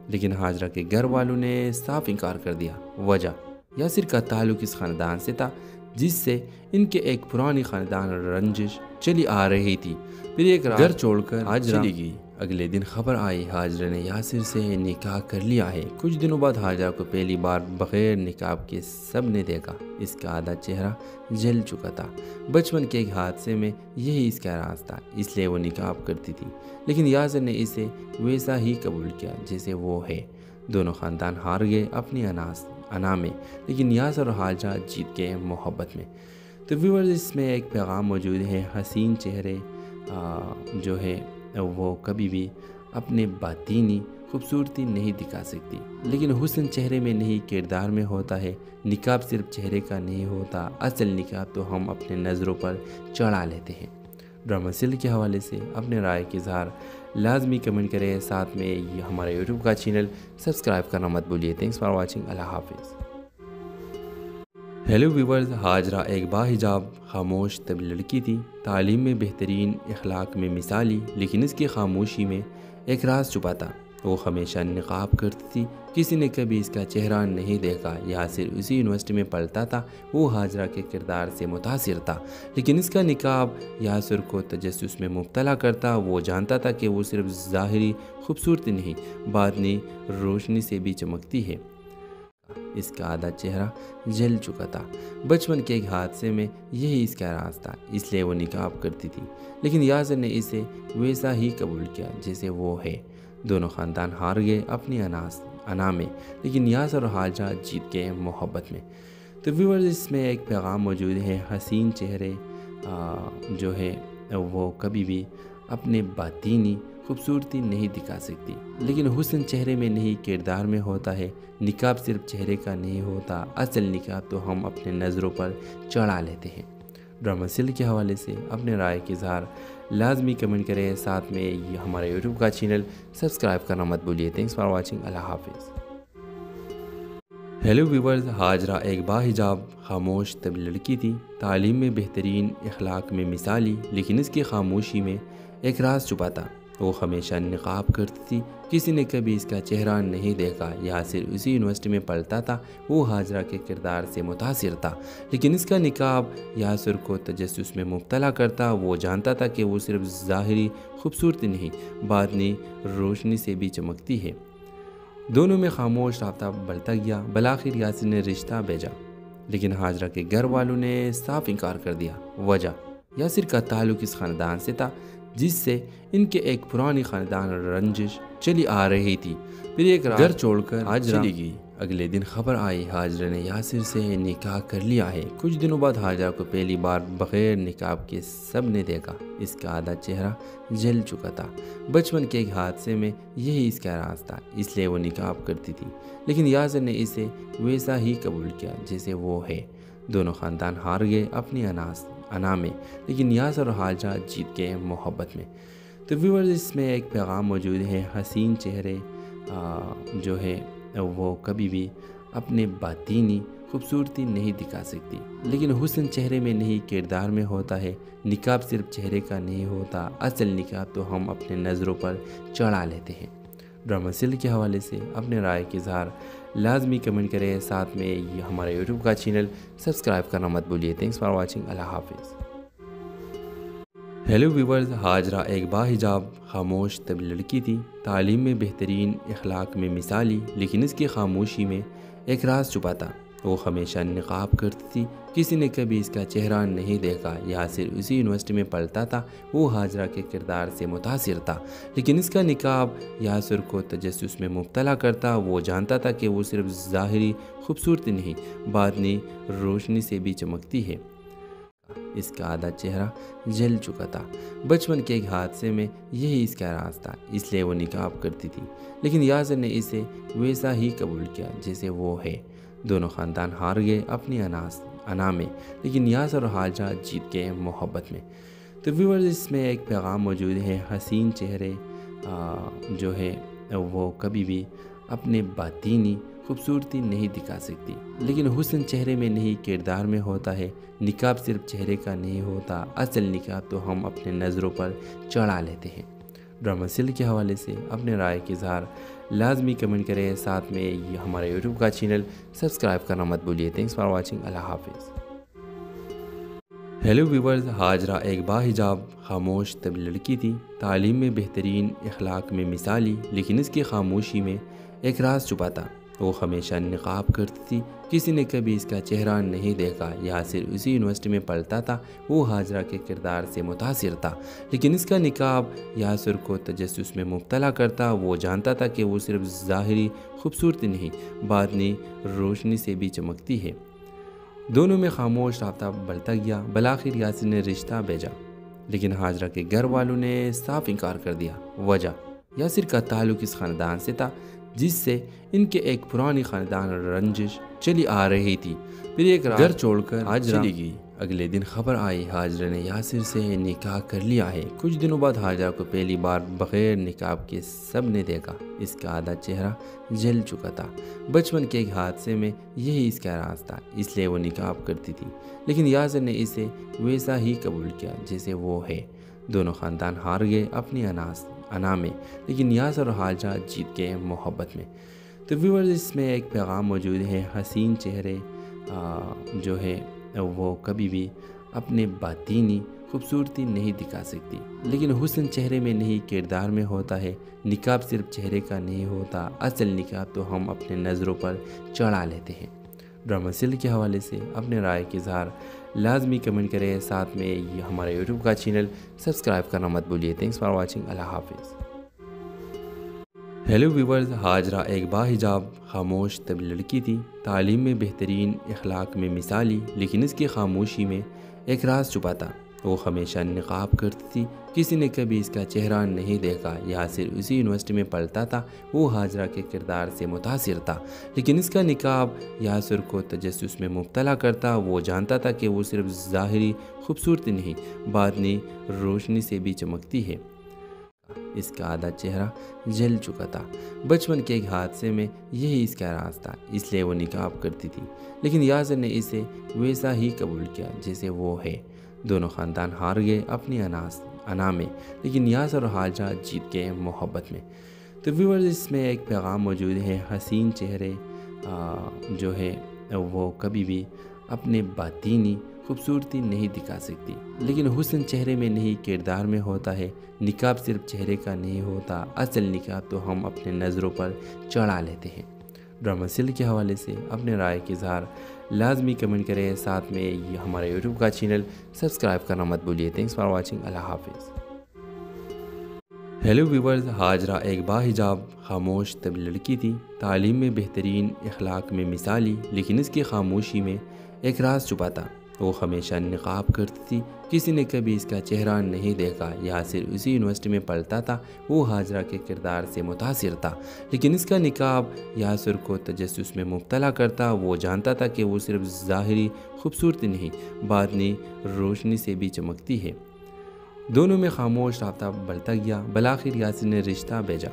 لیکن ہاجرہ کے گھر والوں نے صاف انکار کر دیا۔ وجہ، یاسر کا تعلق اس خاندان سے تھا جس سے ان کے ایک پرانی خاندان رنجش چلی آ رہی تھی۔ پھر ایک رات گھر چھوڑ کر ہاجرہ چلی گئی۔ اگلے دن خبر آئی ہاجرہ نے یاسر سے نکاح کر لیا ہے۔ کچھ دنوں بعد ہاجرہ کو پہلی بار بغیر نقاب کے سب نے دیکھا۔ اس کا آدھا چہرہ جل چکا تھا۔ بچپن کے ایک حادثے میں یہی اس کا راز تھا، اس لیے وہ نقاب کرتی تھی، لیکن یاسر نے اسے ویسا ہی قبول کیا جیسے وہ ہے۔ دونوں خاندان ہار گئے اپنی انا میں، لیکن یاسر اور ہاجرہ جیت گئے محبت میں۔ تو ویورز، اس میں ایک پیغام موجود ہے، حسین چہرے جو ہے وہ کبھی بھی اپنے باطینی خوبصورتی نہیں دکھا سکتی، لیکن حسن چہرے میں نہیں کردار میں ہوتا ہے۔ نقاب صرف چہرے کا نہیں ہوتا، اصل نقاب تو ہم اپنے نظروں پر چڑھا لیتے ہیں۔ ڈرامہ سیریل کے حوالے سے اپنے رائے کا اظہار لازمی کمنٹ کریں، ساتھ میں یہ ہمارا یوٹیوب کا چینل سبسکرائب کرنا مت بھولیے۔ تھینکس فار واچنگ، اللہ حافظ۔ ہیلو ویورز، ہاجرہ ایک باحجاب خاموش طویل لڑکی تھی، تعلیم میں بہترین، اخلاق میں مثالی، لیکن اس کی خاموشی میں ایک راز چھپا تھا۔ وہ ہمیشہ نقاب کرتی تھی، کسی نے کبھی اس کا چہرہ نہیں دیکھا۔ یاسر اسی یونیورسٹی میں پڑھتا تھا، وہ ہاجرہ کے کردار سے متاثر تھا، لیکن اس کا نقاب یاسر کو تجسس میں مبتلا کرتا۔ وہ جانتا تھا کہ وہ صرف ظاہری خوبصورتی نہیں، باطنی روشنی سے بھی چمکتی ہے۔ اس کا آدھا چہرہ جل چکا تھا۔ بچپن کے ایک حادثے میں یہی اس کا راز تھا، اس لیے وہ نقاب کرتی تھی، لیکن یاسر نے اسے ویسا ہی قبول کیا جیسے وہ ہے۔ دونوں خاندان ہار گئے اپنی انا میں، لیکن یاسر اور حاجرہ جیت گئے محبت میں۔ تو ویورز، اس میں ایک پیغام موجود ہے، حسین چہرے جو ہے وہ کبھی بھی اپنے باطینی خوبصورتی نہیں دکھا سکتی، لیکن حسن چہرے میں نہیں کردار میں ہوتا ہے۔ نقاب صرف چہرے کا نہیں ہوتا، اصل نقاب تو ہم اپنے نظروں پر چڑھا لیتے ہیں۔ ڈرامہ سیل کے حوالے سے اپنے رائے کا اظہار لازمی کمنٹ کریں، ساتھ میں یہ ہمارا یوٹیوب کا چینل سبسکرائب کرنا مت بھولیے۔ تھینکس فار واچنگ، اللہ حافظ۔ ہیلو ویورز، ہاجرہ ایک باحجاب خاموش طبی لڑکی تھی، تعلیم میں بہترین، اخلاق میں مثالی، لیکن اس کی خاموشی میں ایک راز چھپا تھا۔ وہ ہمیشہ نقاب کرتی تھی، کسی نے کبھی اس کا چہرہ نہیں دیکھا۔ یاسر اسی یونیورسٹی میں پڑھتا تھا، وہ ہاجرہ کے کردار سے متاثر تھا، لیکن اس کا نقاب یاسر کو تجسس میں مبتلا کرتا۔ وہ جانتا تھا کہ وہ صرف ظاہری خوبصورتی نہیں، باطنی روشنی سے بھی چمکتی ہے۔ دونوں میں خاموش رابطہ بڑھتا گیا۔ بالآخر یاسر نے رشتہ بھیجا، لیکن ہاجرہ کے گھر والوں نے صاف انکار کر دیا۔ وجہ، یاسر کا تعلق اس خاندان سے تھا جس سے ان کے ایک پرانی خاندان رنجش چلی آ رہی تھی۔ پھر ایک رات گھر چھوڑ کر ہاجرہ چلی گئی۔ اگلے دن خبر آئی ہاجرہ نے یاسر سے نکاح کر لیا ہے۔ کچھ دنوں بعد ہاجرہ کو پہلی بار بغیر نقاب کے سب نے دیکھا۔ اس کا آدھا چہرہ جل چکا تھا۔ بچپن کے ایک حادثے میں یہی اس کا راز تھا، اس لیے وہ نقاب کرتی تھی، لیکن یاسر نے اسے ویسا ہی قبول کیا جیسے وہ ہے۔ دونوں خاندان ہار گئے اپنی انا میں، لیکن یاسر اور حاجرہ جیت گئے محبت میں۔ تو ویورز، اس میں ایک پیغام موجود ہے، حسین چہرے جو ہے وہ کبھی بھی اپنے باطینی خوبصورتی نہیں دکھا سکتی، لیکن حسن چہرے میں نہیں کردار میں ہوتا ہے۔ نقاب صرف چہرے کا نہیں ہوتا، اصل نقاب تو ہم اپنے نظروں پر چڑھا لیتے ہیں۔ ڈرامہ سیل کے حوالے سے اپنے رائے کا اظہار لازمی کمنٹ کریں، ساتھ میں یہ ہمارا یوٹیوب کا چینل سبسکرائب کرنا مت بھولیے۔ تھینکس فار واچنگ، اللہ حافظ۔ ہیلو ویورز، ہاجرہ ایک باحجاب خاموش طبی لڑکی تھی، تعلیم میں بہترین، اخلاق میں مثالی، لیکن اس کی خاموشی میں ایک راز چھپا تھا۔ وہ ہمیشہ نقاب کرتی تھی، کسی نے کبھی اس کا چہرہ نہیں دیکھا۔ یاسر اسی یونیورسٹی میں پڑھتا تھا، وہ ہاجرہ کے کردار سے متاثر تھا، لیکن اس کا نقاب یاسر کو تجسس میں مبتلا کرتا۔ وہ جانتا تھا کہ وہ صرف ظاہری خوبصورتی نہیں، باطنی روشنی سے بھی چمکتی ہے۔ اس کا آدھا چہرہ جل چکا تھا۔ بچپن کے ایک حادثے میں یہی اس کا راز تھا، اس لیے وہ نقاب کرتی تھی، لیکن یاسر نے اسے ویسا ہی قبول کیا جیسے وہ ہے۔ دونوں خاندان ہار گئے اپنی انا میں، لیکن یاسر اور حاجرہ جیت گئے محبت میں۔ تو ویورز، اس میں ایک پیغام موجود ہے، حسین چہرے جو ہے وہ کبھی بھی اپنے باطینی خوبصورتی نہیں دکھا سکتی، لیکن حسن چہرے میں نہیں کردار میں ہوتا ہے۔ نقاب صرف چہرے کا نہیں ہوتا، اصل نقاب تو ہم اپنے نظروں پر چڑھا لیتے ہیں۔ ڈرامہ سیل کے حوالے سے اپنے رائے کا اظہار لازمی کمنٹ کریں، ساتھ میں یہ ہمارا یوٹیوب کا چینل سبسکرائب کرنا مت بھولیے۔ تھینکس فار واچنگ، اللہ حافظ۔ ہیلو ویورز، ہاجرہ ایک باحجاب خاموش طبی لڑکی تھی، تعلیم میں بہترین، اخلاق میں مثالی، لیکن اس کی خاموشی میں ایک راز چھپا تھا۔ وہ ہمیشہ نقاب کرتی تھی، کسی نے کبھی اس کا چہرہ نہیں دیکھا۔ یاسر اسی یونیورسٹی میں پڑھتا تھا، وہ ہاجرہ کے کردار سے متاثر تھا، لیکن اس کا نقاب یاسر کو تجسس میں مبتلا کرتا۔ وہ جانتا تھا کہ وہ صرف ظاہری خوبصورتی نہیں، باطنی روشنی سے بھی چمکتی ہے۔ دونوں میں خاموش رابطہ بڑھتا گیا۔ بالآخر یاسر نے رشتہ بھیجا، لیکن ہاجرہ کے گھر والوں نے صاف انکار کر دیا۔ وجہ، یاسر کا تعلق اس خاندان سے تھا جس سے ان کے ایک پرانی خاندان رنجش چلی آ رہی تھی۔ پھر ایک رات گھر چھوڑ کر ہاجرہ چلی گئی۔ اگلے دن خبر آئی ہاجرہ نے یاسر سے نکاح کر لیا ہے۔ کچھ دنوں بعد ہاجرہ کو پہلی بار بغیر نقاب کے سب نے دیکھا۔ اس کا آدھا چہرہ جل چکا تھا۔ بچپن کے ایک حادثے میں یہی اس کا راز تھا، اس لیے وہ نقاب کرتی تھی، لیکن یاسر نے اسے ویسا ہی قبول کیا جیسے وہ ہے۔ دونوں خاندان ہار گئے اپنی انا میں، لیکن یاسر اور حاجہ جیت گئے محبت میں۔ تو ویورز اس میں ایک پیغام موجود ہے، حسین چہرے جو ہے وہ کبھی بھی اپنے باطینی خوبصورتی نہیں دکھا سکتی، لیکن حسن چہرے میں نہیں کردار میں ہوتا ہے۔ نقاب صرف چہرے کا نہیں ہوتا، اصل نقاب تو ہم اپنے نظروں پر چڑھا لیتے ہیں۔ ڈرامہ سیل کے حوالے سے اپنے رائے کے اظہار لازمی کمنٹ کریں، ساتھ میں یہ ہمارے یوٹیوب کا چینل سبسکرائب کرنا مت بھولیے۔ تھینکس فار واچنگ، اللہ حافظ۔ ہیلو ویورز، ہاجرہ ایک باحجاب خاموش طبی لڑکی تھی، تعلیم میں بہترین، اخلاق میں مثالی، لیکن اس کی خاموشی میں ایک راز چھپا تھا۔ وہ ہمیشہ نقاب کرتی تھی، کسی نے کبھی اس کا چہرہ نہیں دیکھا۔ یاسر اسی یونیورسٹی میں پڑھتا تھا، وہ ہاجرہ کے کردار سے متاثر تھا، لیکن اس کا نقاب یاسر کو تجسس میں مبتلا کرتا۔ وہ جانتا تھا کہ وہ صرف ظاہری خوبصورتی نہیں، باطنی روشنی سے بھی چمکتی ہے۔ اس کا آدھا چہرہ جل چکا تھا، بچپن کے ایک حادثے میں یہی اس کا راز تھا، اس لیے وہ نقاب کرتی تھی، لیکن یاسر نے اسے ویسا ہی قبول کیا جیسے وہ ہے۔ دونوں خاندان ہار گئے اپنی انا میں، لیکن یاسر اور حاجہ جیت گئے محبت میں۔ تو ویورز اس میں ایک پیغام موجود ہے، حسین چہرے جو ہے وہ کبھی بھی اپنے باطینی خوبصورتی نہیں دکھا سکتی، لیکن حسن چہرے میں نہیں کردار میں ہوتا ہے۔ نقاب صرف چہرے کا نہیں ہوتا، اصل نقاب تو ہم اپنے نظروں پر چڑھا لیتے ہیں۔ ڈرامہ سیل کے حوالے سے اپنے رائے کے اظہار لازمی کمنٹ کریں، ساتھ میں یہ ہمارے یوٹیوب کا چینل سبسکرائب کرنا مت بھولیے۔ تھینکس فار واچنگ، اللہ حافظ۔ ہیلو ویورز، ہاجرہ ایک باحجاب خاموش طبی لڑکی تھی، تعلیم میں بہترین، اخلاق میں مثالی، لیکن اس کی خاموشی میں ایک راز چھپا تھا۔ وہ ہمیشہ نقاب کرتی تھی، کسی نے کبھی اس کا چہرہ نہیں دیکھا۔ یاسر اسی یونیورسٹی میں پڑھتا تھا، وہ ہاجرہ کے کردار سے متاثر تھا، لیکن اس کا نقاب یاسر کو تجسس میں مبتلا کرتا۔ وہ جانتا تھا کہ وہ صرف ظاہری خوبصورتی نہیں، باطنی روشنی سے بھی چمکتی ہے۔ دونوں میں خاموش رابطہ بڑھتا گیا، بالآخر یاسر نے رشتہ بھیجا،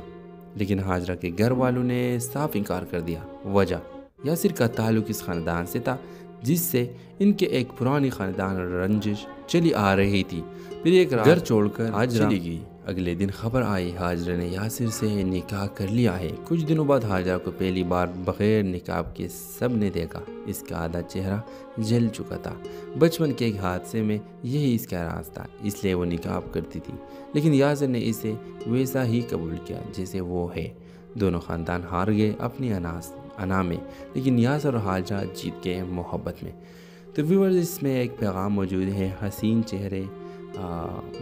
لیکن ہاجرہ کے گھر والوں نے صاف انکار کر دیا۔ وجہ، یاسر کا تعلق اس خاندان سے تھا جس سے ان کے ایک پرانی خاندان رنجش چلی آ رہی تھی۔ پھر ایک رات گھر چھوڑ کر ہاجرہ چلی گئی۔ اگلے دن خبر آئی ہاجرہ نے یاسر سے نکاح کر لیا ہے۔ کچھ دنوں بعد ہاجرہ کو پہلی بار بغیر نقاب کے سب نے دیکھا۔ اس کا آدھا چہرہ جل چکا تھا، بچپن کے ایک حادثے میں یہی اس کا راز تھا، اس لیے وہ نقاب کرتی تھی، لیکن یاسر نے اسے ویسا ہی قبول کیا جیسے وہ ہے۔ دونوں خاندان ہار گئے اپنی انا میں، لیکن یاسر اور حاجہ جیت گئے محبت میں۔ تو ویورز اس میں ایک پیغام موجود ہے، حسین چہرے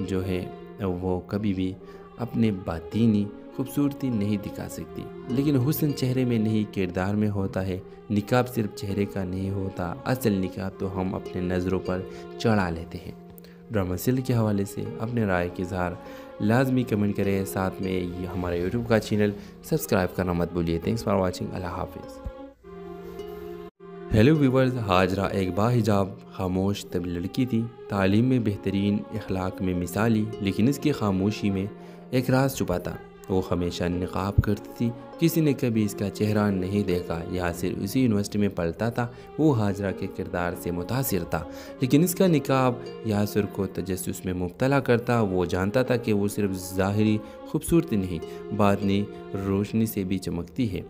جو ہے وہ کبھی بھی اپنے باطینی خوبصورتی نہیں دکھا سکتی، لیکن حسن چہرے میں نہیں کردار میں ہوتا ہے۔ نقاب صرف چہرے کا نہیں ہوتا، اصل نقاب تو ہم اپنے نظروں پر چڑھا لیتے ہیں۔ ڈرامہ سیل کے حوالے سے اپنے رائے کے اظہار لازمی کمنٹ کریں، ساتھ میں یہ ہمارے یوٹیوب کا چینل سبسکرائب کرنا مت بھولیے۔ تھینکس فار واچنگ، اللہ حافظ۔ ہیلو ویورز، ہاجرہ ایک باحجاب خاموش طبی لڑکی تھی، تعلیم میں بہترین، اخلاق میں مثالی، لیکن اس کی خاموشی میں ایک راز چھپا تھا۔ وہ ہمیشہ نقاب کرتی تھی، کسی نے کبھی اس کا چہرہ نہیں دیکھا۔ یاسر اسی یونیورسٹی میں پڑھتا تھا، وہ ہاجرہ کے کردار سے متاثر تھا، لیکن اس کا نقاب یاسر کو تجسس میں مبتلا کرتا۔ وہ جانتا تھا کہ وہ صرف ظاہری خوبصورتی نہیں، باطنی روشنی سے بھی چمکتی ہے۔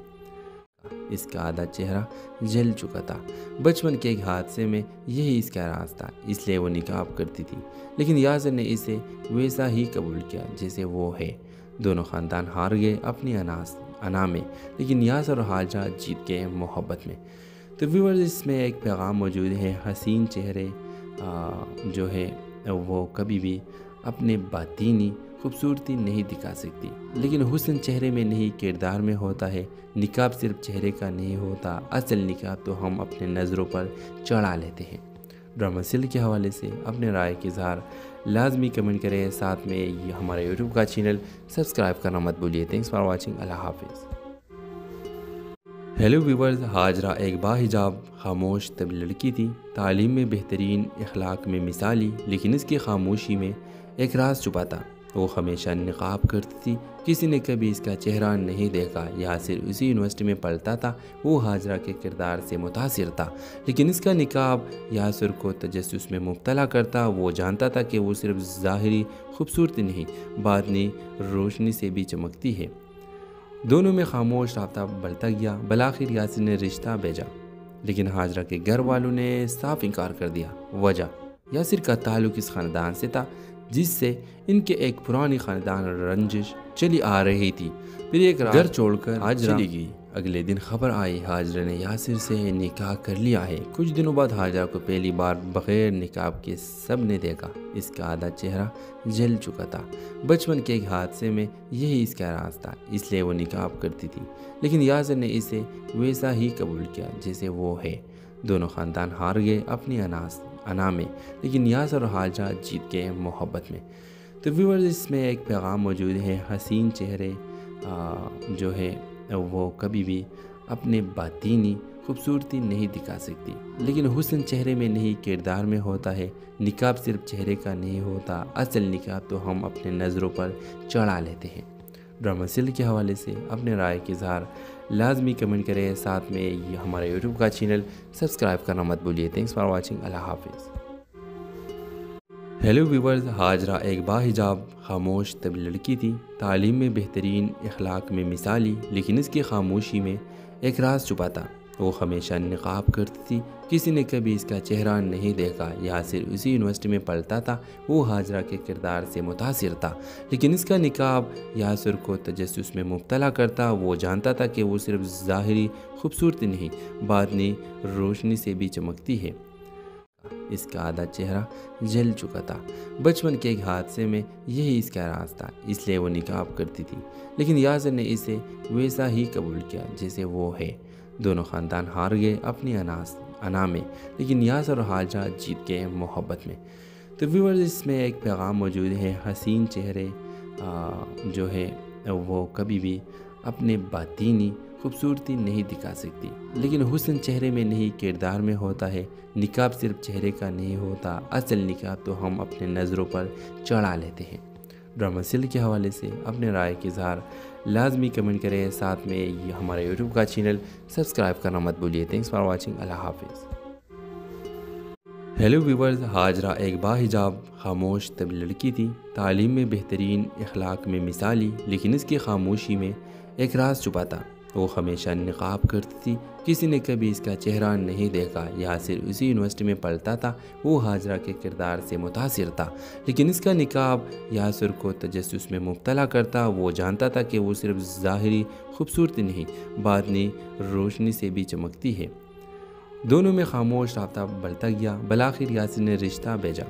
اس کا آدھا چہرہ جل چکا تھا، بچپن کے ایک حادثے میں یہی اس کا راز تھا، اس لیے وہ نقاب کرتی تھی، لیکن یاسر نے اسے ویسا ہی قبول کیا جیسے وہ ہے۔ دونوں خاندان ہار گئے اپنی انا میں، لیکن یاسر اور حاجہ جیت گئے محبت میں۔ تو ویورز اس میں ایک پیغام موجود ہے، حسین چہرے جو ہے وہ کبھی بھی اپنے باطینی خوبصورتی نہیں دکھا سکتی، لیکن حسن چہرے میں نہیں کردار میں ہوتا ہے۔ نقاب صرف چہرے کا نہیں ہوتا، اصل نقاب تو ہم اپنے نظروں پر چڑھا لیتے ہیں۔ ڈرامہ سیل کے حوالے سے اپنے رائے کے اظہار لازمی کمنٹ کریں، ساتھ میں یہ ہمارے یوٹیوب کا چینل سبسکرائب کرنا مت بھولیے۔ تھینکس فار واچنگ، اللہ حافظ۔ ہیلو ویورز، ہاجرہ ایک باحجاب خاموش طبی لڑکی تھی، تعلیم میں بہترین، اخلاق میں مثالی، لیکن اس کی خاموشی میں ایک راز چھپا تھا۔ وہ ہمیشہ نقاب کرتی تھی، کسی نے کبھی اس کا چہرہ نہیں دیکھا۔ یاسر اسی یونیورسٹی میں پڑھتا تھا، وہ ہاجرہ کے کردار سے متاثر تھا، لیکن اس کا نقاب یاسر کو تجسس میں مبتلا کرتا۔ وہ جانتا تھا کہ وہ صرف ظاہری خوبصورتی نہیں، باطنی روشنی سے بھی چمکتی ہے۔ دونوں میں خاموش رابطہ بڑھتا گیا۔ بالآخر یاسر نے رشتہ بھیجا، لیکن ہاجرہ کے گھر والوں نے صاف انکار کر دیا۔ وجہ، یاسر کا تعلق اس خاندان سے تھا جس سے ان کے ایک پرانی خاندان رنجش چلی آ رہی تھی۔ پھر ایک رات گھر چھوڑ کر ہاجرہ چلی گئی۔ اگلے دن خبر آئی ہاجرہ نے یاسر سے نکاح کر لیا ہے۔ کچھ دنوں بعد ہاجرہ کو پہلی بار بغیر نقاب کے سب نے دیکھا۔ اس کا آدھا چہرہ جل چکا تھا۔ بچپن کے ایک حادثے میں یہی اس کا راز تھا، اس لیے وہ نقاب کرتی تھی، لیکن یاسر نے اسے ویسا ہی قبول کیا جیسے وہ ہے۔ دونوں خاندان ہار گئے اپنی انا میں، لیکن یاسر اور ہاجرہ جیت گئے محبت میں۔ تو ویورز، اس میں ایک پیغام موجود ہے، حسین چہرے جو ہے وہ کبھی بھی اپنے باطینی خوبصورتی نہیں دکھا سکتی، لیکن حسن چہرے میں نہیں کردار میں ہوتا ہے۔ نقاب صرف چہرے کا نہیں ہوتا، اصل نقاب تو ہم اپنے نظروں پر چڑھا لیتے ہیں۔ ڈرامہ سیل کے حوالے سے اپنے رائے کے اظہار لازمی کمنٹ کریں، ساتھ میں یہ ہمارے یوٹیوب کا چینل سبسکرائب کرنا مت بھولیے۔ تھینکس فار واچنگ، اللہ حافظ۔ ہیلو ویورز، ہاجرہ ایک باحجاب خاموش طبی لڑکی تھی، تعلیم میں بہترین، اخلاق میں مثالی، لیکن اس کی خاموشی میں ایک راز چھپا تھا۔ وہ ہمیشہ نقاب کرتی تھی، کسی نے کبھی اس کا چہرہ نہیں دیکھا۔ یاسر اسی یونیورسٹی میں پڑھتا تھا، وہ ہاجرہ کے کردار سے متاثر تھا، لیکن اس کا نقاب یاسر کو تجسس میں مبتلا کرتا۔ وہ جانتا تھا کہ وہ صرف ظاہری خوبصورتی نہیں، باطنی روشنی سے بھی چمکتی ہے۔ اس کا آدھا چہرہ جل چکا تھا۔ بچپن کے ایک حادثے میں یہی اس کا راز تھا، اس لیے وہ نقاب کرتی تھی، لیکن یاسر نے اسے ویسا ہی قبول کیا جیسے وہ ہے۔ دونوں خاندان ہار گئے اپنی انا میں، لیکن یاسر اور ہاجرہ جیت گئے محبت میں۔ تو ویورز، اس میں ایک پیغام موجود ہے، حسین چہرے جو ہے وہ کبھی بھی اپنے باطینی خوبصورتی نہیں دکھا سکتی، لیکن حسن چہرے میں نہیں کردار میں ہوتا ہے۔ نقاب صرف چہرے کا نہیں ہوتا، اصل نقاب تو ہم اپنے نظروں پر چڑھا لیتے ہیں۔ ڈرامہ سیل کے حوالے سے اپنے رائے کے اظہار لازمی کمنٹ کریں، ساتھ میں یہ ہمارے یوٹیوب کا چینل سبسکرائب کرنا مت بھولیے۔ تھینکس فار واچنگ، اللہ حافظ۔ ہیلو ویورز، ہاجرہ ایک باحجاب خاموش طبی لڑکی تھی، تعلیم میں بہترین، اخلاق میں مثالی، لیکن اس کی خاموشی میں ایک راز چھپا تھا۔ وہ ہمیشہ نقاب کرتی تھی، کسی نے کبھی اس کا چہرہ نہیں دیکھا۔ یاسر اسی یونیورسٹی میں پڑھتا تھا، وہ ہاجرہ کے کردار سے متاثر تھا، لیکن اس کا نقاب یاسر کو تجسس میں مبتلا کرتا۔ وہ جانتا تھا کہ وہ صرف ظاہری خوبصورتی نہیں، باطنی روشنی سے بھی چمکتی ہے۔ دونوں میں خاموش رابطہ بڑھتا گیا۔ بالآخر یاسر نے رشتہ بھیجا،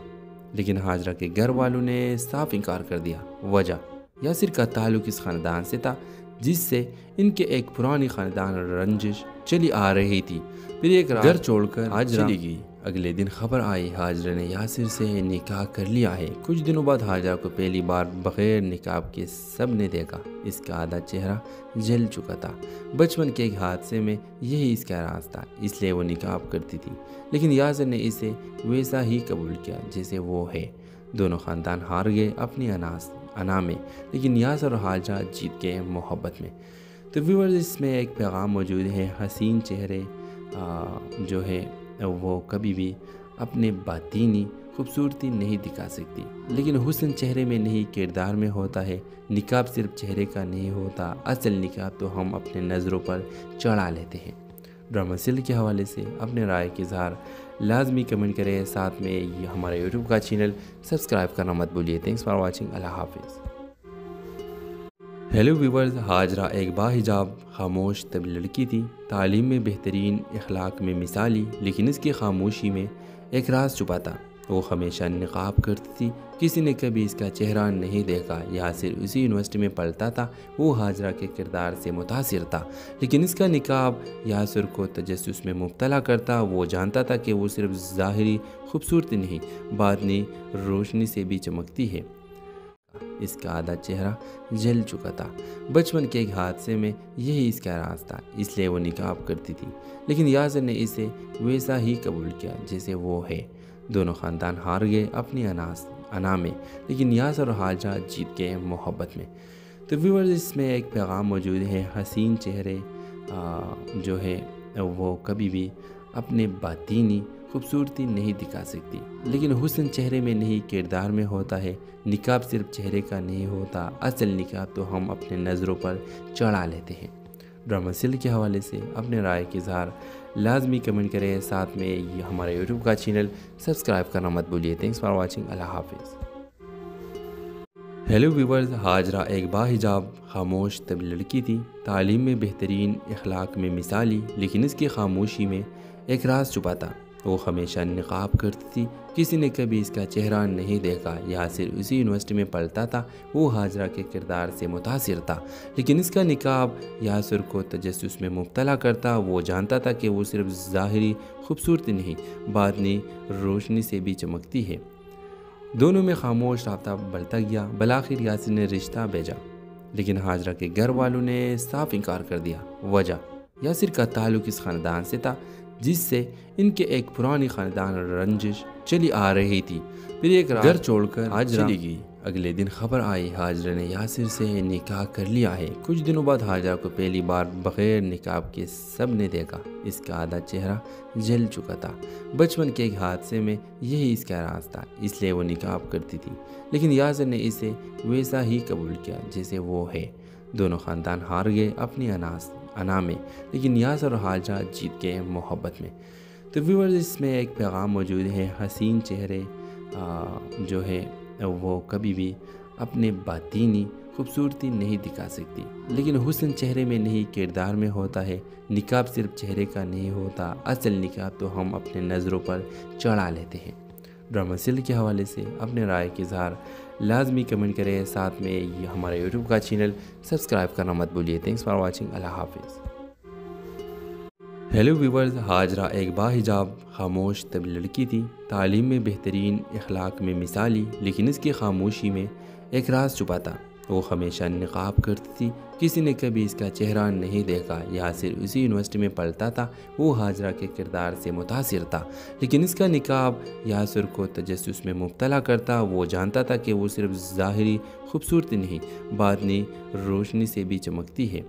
لیکن ہاجرہ کے گھر والوں نے صاف انکار کر دیا۔ وجہ، یاسر کا تعلق اس خاندان سے تھا جس سے ان کے ایک پرانی خاندان رنجش چلی آ رہی تھی۔ پھر ایک رات گھر چھوڑ کر ہاجرہ چلی گئی۔ اگلے دن خبر آئی ہاجرہ نے یاسر سے نکاح کر لیا ہے۔ کچھ دنوں بعد ہاجرہ کو پہلی بار بغیر نقاب کے سب نے دیکھا۔ اس کا آدھا چہرہ جل چکا تھا۔ بچپن کے ایک حادثے میں یہی اس کا راز تھا، اس لیے وہ نقاب کرتی تھی، لیکن یاسر نے اسے ویسا ہی قبول کیا جیسے وہ ہے۔ دونوں خاندان ہار گئے اپنی انا میں، لیکن یاسر اور ہاجرہ جیت گئے محبت میں۔ تو ویورز، اس میں ایک پیغام موجود ہے، حسین چہرے جو ہے وہ کبھی بھی اپنے باطینی خوبصورتی نہیں دکھا سکتی، لیکن حسن چہرے میں نہیں کردار میں ہوتا ہے۔ نقاب صرف چہرے کا نہیں ہوتا، اصل نقاب تو ہم اپنے نظروں پر چڑھا لیتے ہیں۔ ڈرامہ سیل کے حوالے سے اپنے رائے کے اظہار لازمی کمنٹ کریں، ساتھ میں یہ ہمارے یوٹیوب کا چینل سبسکرائب کرنا مت بھولیے۔ تھینکس فار واچنگ، اللہ حافظ۔ ہیلو ویورز، ہاجرہ ایک باحجاب خاموش طبی لڑکی تھی، تعلیم میں بہترین، اخلاق میں مثالی، لیکن اس کی خاموشی میں ایک راز چھپا تھا۔ وہ ہمیشہ نقاب کرتی تھی، کسی نے کبھی اس کا چہرہ نہیں دیکھا۔ یاسر اسی یونیورسٹی میں پڑھتا تھا، وہ ہاجرہ کے کردار سے متاثر تھا، لیکن اس کا نقاب یاسر کو تجسس میں مبتلا کرتا۔ وہ جانتا تھا کہ وہ صرف ظاہری خوبصورتی نہیں، باطنی روشنی سے بھی چمکتی ہے۔ اس کا آدھا چہرہ جل چکا تھا۔ بچپن کے ایک حادثے میں یہی اس کا راز تھا، اس لیے وہ نقاب کرتی تھی، لیکن یاسر نے اسے ویسا ہی قبول کیا جیسے وہ ہے۔ دونوں خاندان ہار گئے اپنی انا میں، لیکن یاسر اور حاجرہ جیت گئے محبت میں۔ تو ویورز اس میں ایک پیغام موجود ہے، حسین چہرے جو ہے وہ کبھی بھی اپنے باطینی خوبصورتی نہیں دکھا سکتی، لیکن حسن چہرے میں نہیں کردار میں ہوتا ہے۔ نقاب صرف چہرے کا نہیں ہوتا، اصل نقاب تو ہم اپنے نظروں پر چڑھا لیتے ہیں۔ ڈرامہ سیریل کے حوالے سے اپنے رائے کے اظہار لازمی کمنٹ کریں، ساتھ میں یہ ہمارا یوٹیوب کا چینل سبسکرائب کرنا مت بھولیے۔ تھینکس فار واچنگ، اللہ حافظ۔ ہیلو ویورز، حاجرہ ایک باحجاب خاموش طبی لڑکی تھی، تعلیم میں بہترین، اخلاق میں مثالی، لیکن اس کی خاموشی میں ایک راز چھپا تھا۔ وہ ہمیشہ نقاب کرتی تھی، کسی نے کبھی اس کا چہرہ نہیں دیکھا۔ یاسر اسی یونیورسٹی میں پڑھتا تھا، وہ حاجرہ کے کردار سے متاثر تھا، لیکن اس کا نقاب یاسر کو تجسس میں مبتلا کرتا۔ وہ جانتا تھا کہ وہ صرف ظاہری خوبصورتی نہیں، باطنی روشنی سے بھی چمکتی ہے۔ دونوں میں خاموش رابطہ بڑھتا گیا۔ بالآخر یاسر نے رشتہ بھیجا، لیکن حاجرہ کے گھر والوں نے صاف انکار کر دیا۔ وجہ، یاسر کا تعلق اس خاندان سے تھا جس سے ان کے ایک پرانی خاندان رنجش چلی آ رہی تھی۔ پھر ایک رات گھر چھوڑ کر حاجرہ چلی گئی۔ اگلے دن خبر آئی حاجرہ نے یاسر سے نکاح کر لیا ہے۔ کچھ دنوں بعد حاجرہ کو پہلی بار بغیر نقاب کے سب نے دیکھا۔ اس کا آدھا چہرہ جل چکا تھا۔ بچپن کے ایک حادثے میں یہی اس کا راز تھا، اس لیے وہ نقاب کرتی تھی، لیکن یاسر نے اسے ویسا ہی قبول کیا جیسے وہ ہے۔ دونوں خاندان ہار گئے اپنی انا میں، لیکن یاسر اور حاجرہ جیت گئے محبت میں۔ تو ویورز اس میں ایک پیغام موجود ہے، حسین چہرے جو ہے وہ کبھی بھی اپنے باطینی خوبصورتی نہیں دکھا سکتی، لیکن حسن چہرے میں نہیں کردار میں ہوتا ہے۔ نقاب صرف چہرے کا نہیں ہوتا، اصل نقاب تو ہم اپنے نظروں پر چڑھا لیتے ہیں۔ ڈرامہ سیریل کے حوالے سے اپنے رائے کے اظہار لازمی کمنٹ کریں، ساتھ میں یہ ہمارا یوٹیوب کا چینل سبسکرائب کرنا مت بھولیے۔ تھینکس فار واچنگ، اللہ حافظ۔ ہیلو ویورز، حاجرہ ایک باحجاب خاموش طبی لڑکی تھی، تعلیم میں بہترین، اخلاق میں مثالی، لیکن اس کی خاموشی میں ایک راز چھپا تھا۔ وہ ہمیشہ نقاب کرتی تھی، کسی نے کبھی اس کا چہرہ نہیں دیکھا۔ یاسر اسی یونیورسٹی میں پڑھتا تھا، وہ حاجرہ کے کردار سے متاثر تھا، لیکن اس کا نقاب یاسر کو تجسس میں مبتلا کرتا۔ وہ جانتا تھا کہ وہ صرف ظاہری خوبصورتی نہیں، باطنی روشنی سے بھی چمکتی ہے۔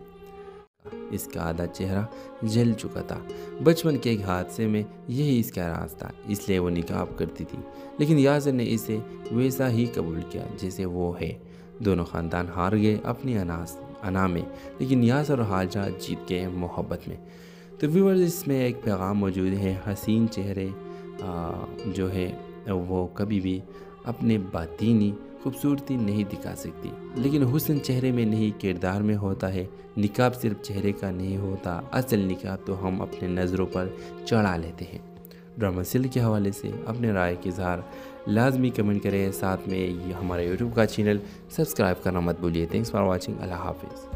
اس کا آدھا چہرہ جل چکا تھا۔ بچپن کے ایک حادثے میں یہی اس کا راز تھا، اس لیے وہ نقاب کرتی تھی، لیکن یاسر نے اسے ویسا ہی قبول کیا جیسے وہ ہے۔ دونوں خاندان ہار گئے اپنی انا میں، لیکن یاسر اور حاجرہ جیت گئے محبت میں۔ تو ویورز اس میں ایک پیغام موجود ہے، حسین چہرے جو ہے وہ کبھی بھی اپنے باطینی خوبصورتی نہیں دکھا سکتی، لیکن حسن چہرے میں نہیں کردار میں ہوتا ہے۔ نقاب صرف چہرے کا نہیں ہوتا، اصل نقاب تو ہم اپنے نظروں پر چڑھا لیتے ہیں۔ ڈرامہ سیریل کے حوالے سے اپنے رائے کے اظہار لازمی کمنٹ کریں، ساتھ میں یہ ہمارا یوٹیوب کا چینل سبسکرائب کرنا مت بھولیے۔ تھینکس فار واچنگ، اللہ حافظ۔